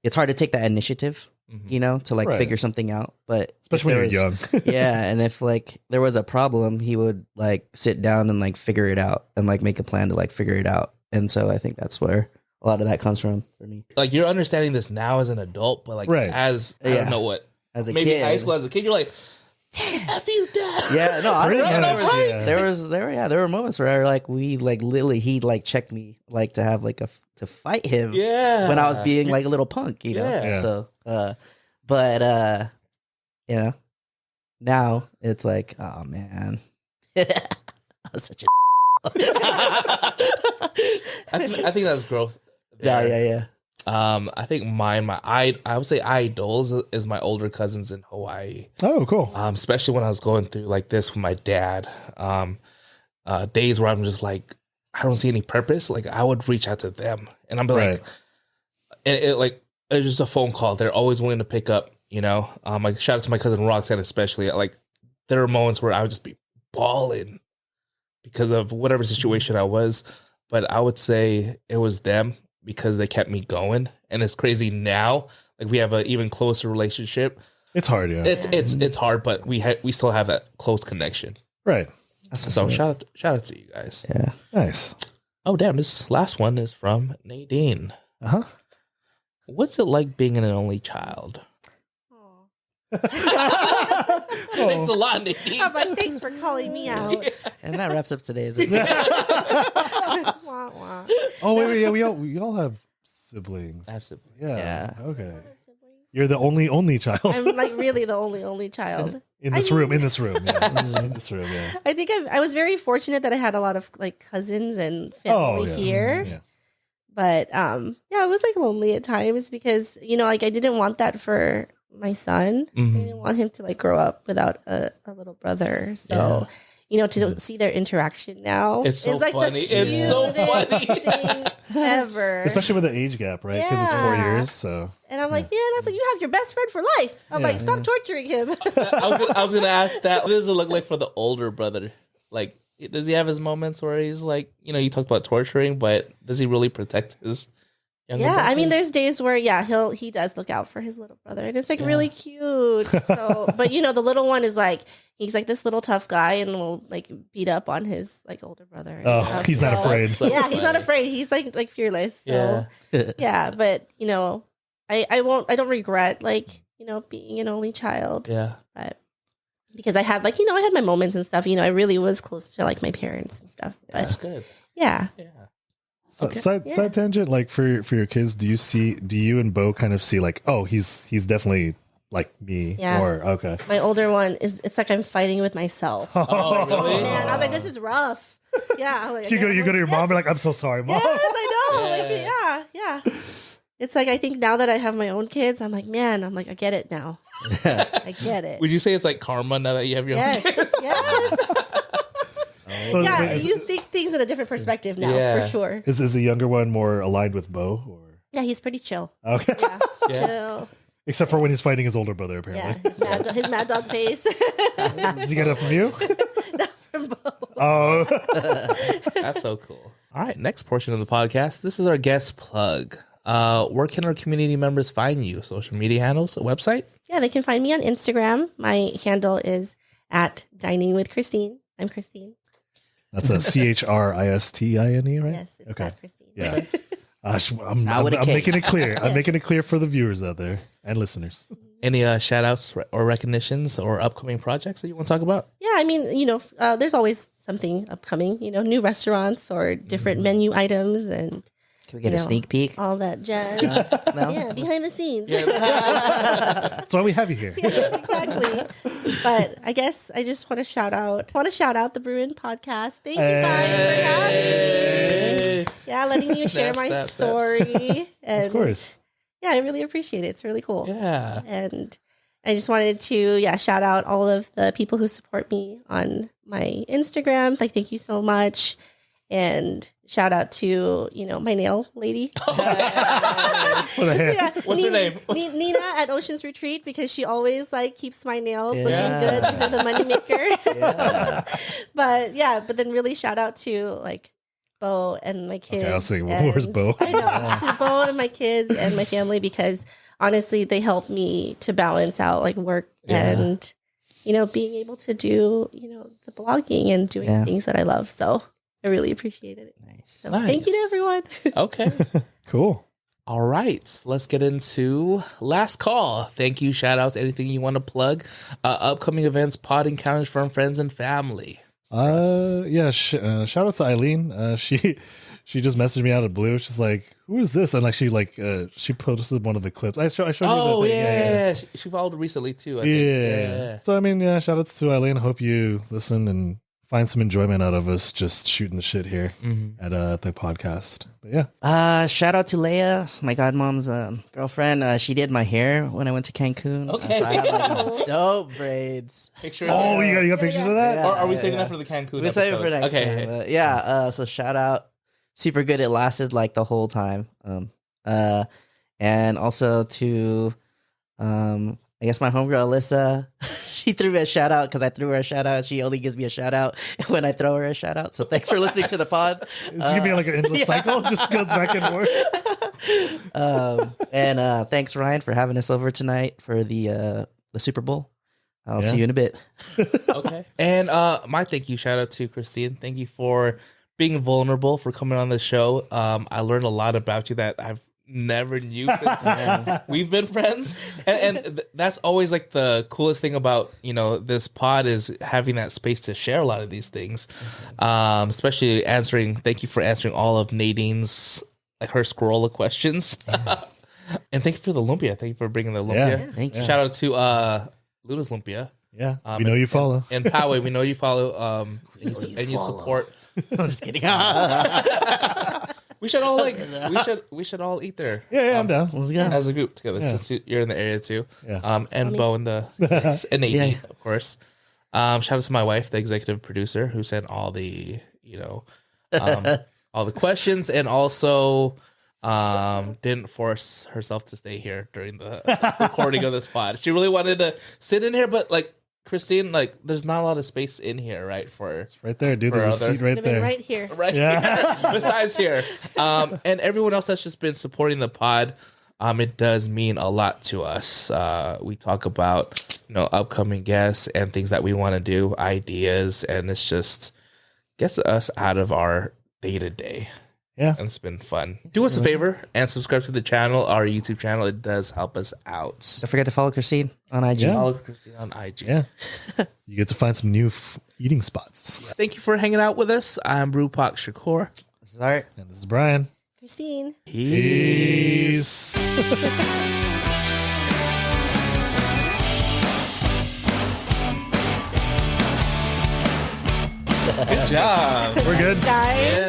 it's hard to take that initiative. To like figure something out, but especially when you're young. And if like there was a problem, he would like sit down and like figure it out and like make a plan to like figure it out. And so I think that's where a lot of that comes from for me. Like you're understanding this now as an adult, but like as I don't know what as a maybe kid, high school as a kid, you're like, F you, Dad. Yeah, no, honestly, there were moments where like we like literally he like checked me like to have like to fight him. Yeah, when I was being like a little punk, So, but now it's like, oh man, I was such a. I think that's growth. Yeah. I think I would say idols is my older cousins in Hawaii. Oh, cool. Especially when I was going through like this with my dad. Days where I'm just like, I don't see any purpose. Like I would reach out to them and I'm like, and it's just a phone call. They're always willing to pick up, like shout out to my cousin Roxanne, especially. Like there are moments where I would just be bawling because of whatever situation I was. But I would say it was them because they kept me going. And it's crazy now. Like we have an even closer relationship. It's hard, yeah. It's hard, but we still have that close connection. Right. So shout out to you guys. Yeah. Nice. Oh damn, this last one is from Nadine. Uh-huh. What's it like being an only child? Thanks a lot, Nadine. How about thanks for calling me out? And that wraps up today's episode. Wah, wah. Oh wait, yeah, we all have siblings. Absolutely. Yeah. Okay. You're the only child. I'm like really the only child in this room. Yeah. In this room, yeah. I think I was very fortunate that I had a lot of like cousins and family here. Yeah. But it was like lonely at times because like I didn't want that for my son. I didn't want him to like grow up without a little brother. So to see their interaction now, it's so like funny. It's so funny thing ever. Especially with the age gap, right? Because it's 4 years. So, and I'm like, man, I was like, you have your best friend for life. I'm like, stop torturing him. I was gonna ask that. What does it look like for the older brother? Like, does he have his moments where he's like, you talked about torturing, but does he really protect his younger brother? I mean, there's days where he does look out for his little brother, and it's like really cute. So, but the little one is like, he's like this little tough guy, and will like beat up on his like older brother. Oh, he's not afraid. So he's not afraid. He's like fearless. So, but I don't regret like being an only child. Yeah, but because I had like I had my moments and stuff. I really was close to like my parents and stuff. But that's good. Yeah. So, side tangent, like for your kids, do you and Bo kind of see like, oh, he's definitely like me? Yeah. Or okay. My older one it's like I'm fighting with myself. Oh, really? Man, I was like, this is rough. Yeah. Like, So you go to your mom and be like, I'm so sorry, mom. Yes, I know. Like, yeah. It's like I think now that I have my own kids, I'm like, man, I get it now. I get it. Would you say it's like karma now that you have your own Yes. kids? Yes. Yeah, you think things in a different perspective now, Yeah. for sure. Is the younger one more aligned with Bo? Or Yeah, he's pretty chill. okay, Yeah, Yeah. chill. except for when he's fighting his older brother, Yeah, apparently. his mad dog face. Does he get it from you? From both. Oh, That's so cool. All right, next portion of the podcast. This is our guest plug. Where can our community members find you? Social media handles, a website? Yeah, they can find me on Instagram. My handle is at Dining with Christine. I'm Christine. that's a CHRISTINE, right? Yes, it's Okay. not Christine. Yeah. I'm Not with a I'm K. making it clear. I'm making it clear for the viewers out there and listeners. Any shout outs or recognitions or upcoming projects that you want to talk about? Yeah, I mean, there's always something upcoming, new restaurants or different menu items and Can we get a sneak peek? all that jazz. No? Yeah, behind the scenes. That's why we have you here. Yes, exactly. But I guess I just want to shout out the Brewing podcast. Thank you guys for having me. Yeah, letting me share my Snap. story. And Of course. yeah, I really appreciate it. It's really cool. Yeah. And I just wanted to shout out all of the people who support me on my Instagram. Like, thank you so much. And shout out to, my nail lady. For the hair. What's her name? Nina at Ocean's Retreat, because she always keeps my nails looking good. These are the moneymaker. But then really shout out to Bo and my kids. Okay, I was thinking, where's Bo? I know, to Bo and my kids and my family, because honestly, they help me to balance out work and, being able to do, the blogging and doing things that I love. So I really appreciated it. Nice. So Nice. thank you to everyone. Okay. Cool. All right. Let's get into last call. Thank you. Shout outs. Anything you want to plug? Upcoming events, pod encounters from friends and family. Yeah. Shout out to Eileen. She just messaged me out of the blue. She's like, "Who is this?" And she posted one of the clips. I showed you. Oh, the thing. yeah. She followed recently too. I think. Yeah. So shout outs to Eileen. I hope you listen and find some enjoyment out of us just shooting the shit here at the podcast. But yeah. Shout out to Leia, my godmom's girlfriend. She did my hair when I went to Cancun. Okay. So I have these dope braids. Picture. Oh, you got pictures of that? Yeah. Or are we saving that for the Cancun? We'll save it for next Okay. time. But so shout out. Super good. It lasted the whole time. And also to, I guess my homegirl Alyssa, she threw me a shout out because I threw her a shout out. She only gives me a shout out when I throw her a shout out. So thanks for listening to the pod. It's gonna be an endless cycle. Just goes back and forth. And thanks Ryan for having us over tonight for the Super Bowl. I'll see you in a bit. Okay. And my thank you shout out to Christine. Thank you for being vulnerable, for coming on the show. I learned a lot about you that I've never knew since we've been friends, and that's always the coolest thing about this pod is having that space to share a lot of these things, especially thank you for answering all of Nadine's her scroll of questions. And thank you for the lumpia. Thank you for bringing the lumpia. Yeah. Thank you. Shout out to Luda's lumpia. Yeah. We know you follow. And Poway, we know you follow and you support. I'm just kidding. We should all we should all eat there. Yeah, I'm down. Let's go. As a group together, Yeah. since you're in the area too. Yeah. And Bo and and Nate, of course. Shout out to my wife, the executive producer, who sent all the all the questions, and also didn't force herself to stay here during the recording of this pod. She really wanted to sit in here, but Christine, there's not a lot of space in here, right? Right there, dude. For There's a other- seat right Would've been there. right here. right Yeah. here, besides here. And everyone else that's just been supporting the pod, it does mean a lot to us. We talk about, upcoming guests and things that we want to do, ideas, and it's just gets us out of our day-to-day. Yeah. And it's been fun. Do us a favor and subscribe to the channel, our YouTube channel. It does help us out. Don't forget to follow Christine on IG. Yeah. Follow Christine on IG. Yeah. You get to find some new eating spots. Thank you for hanging out with us. I'm brewpac.shakur. This is Art. And this is Brian. Christine. Peace. Good Good job. We're good. Guys.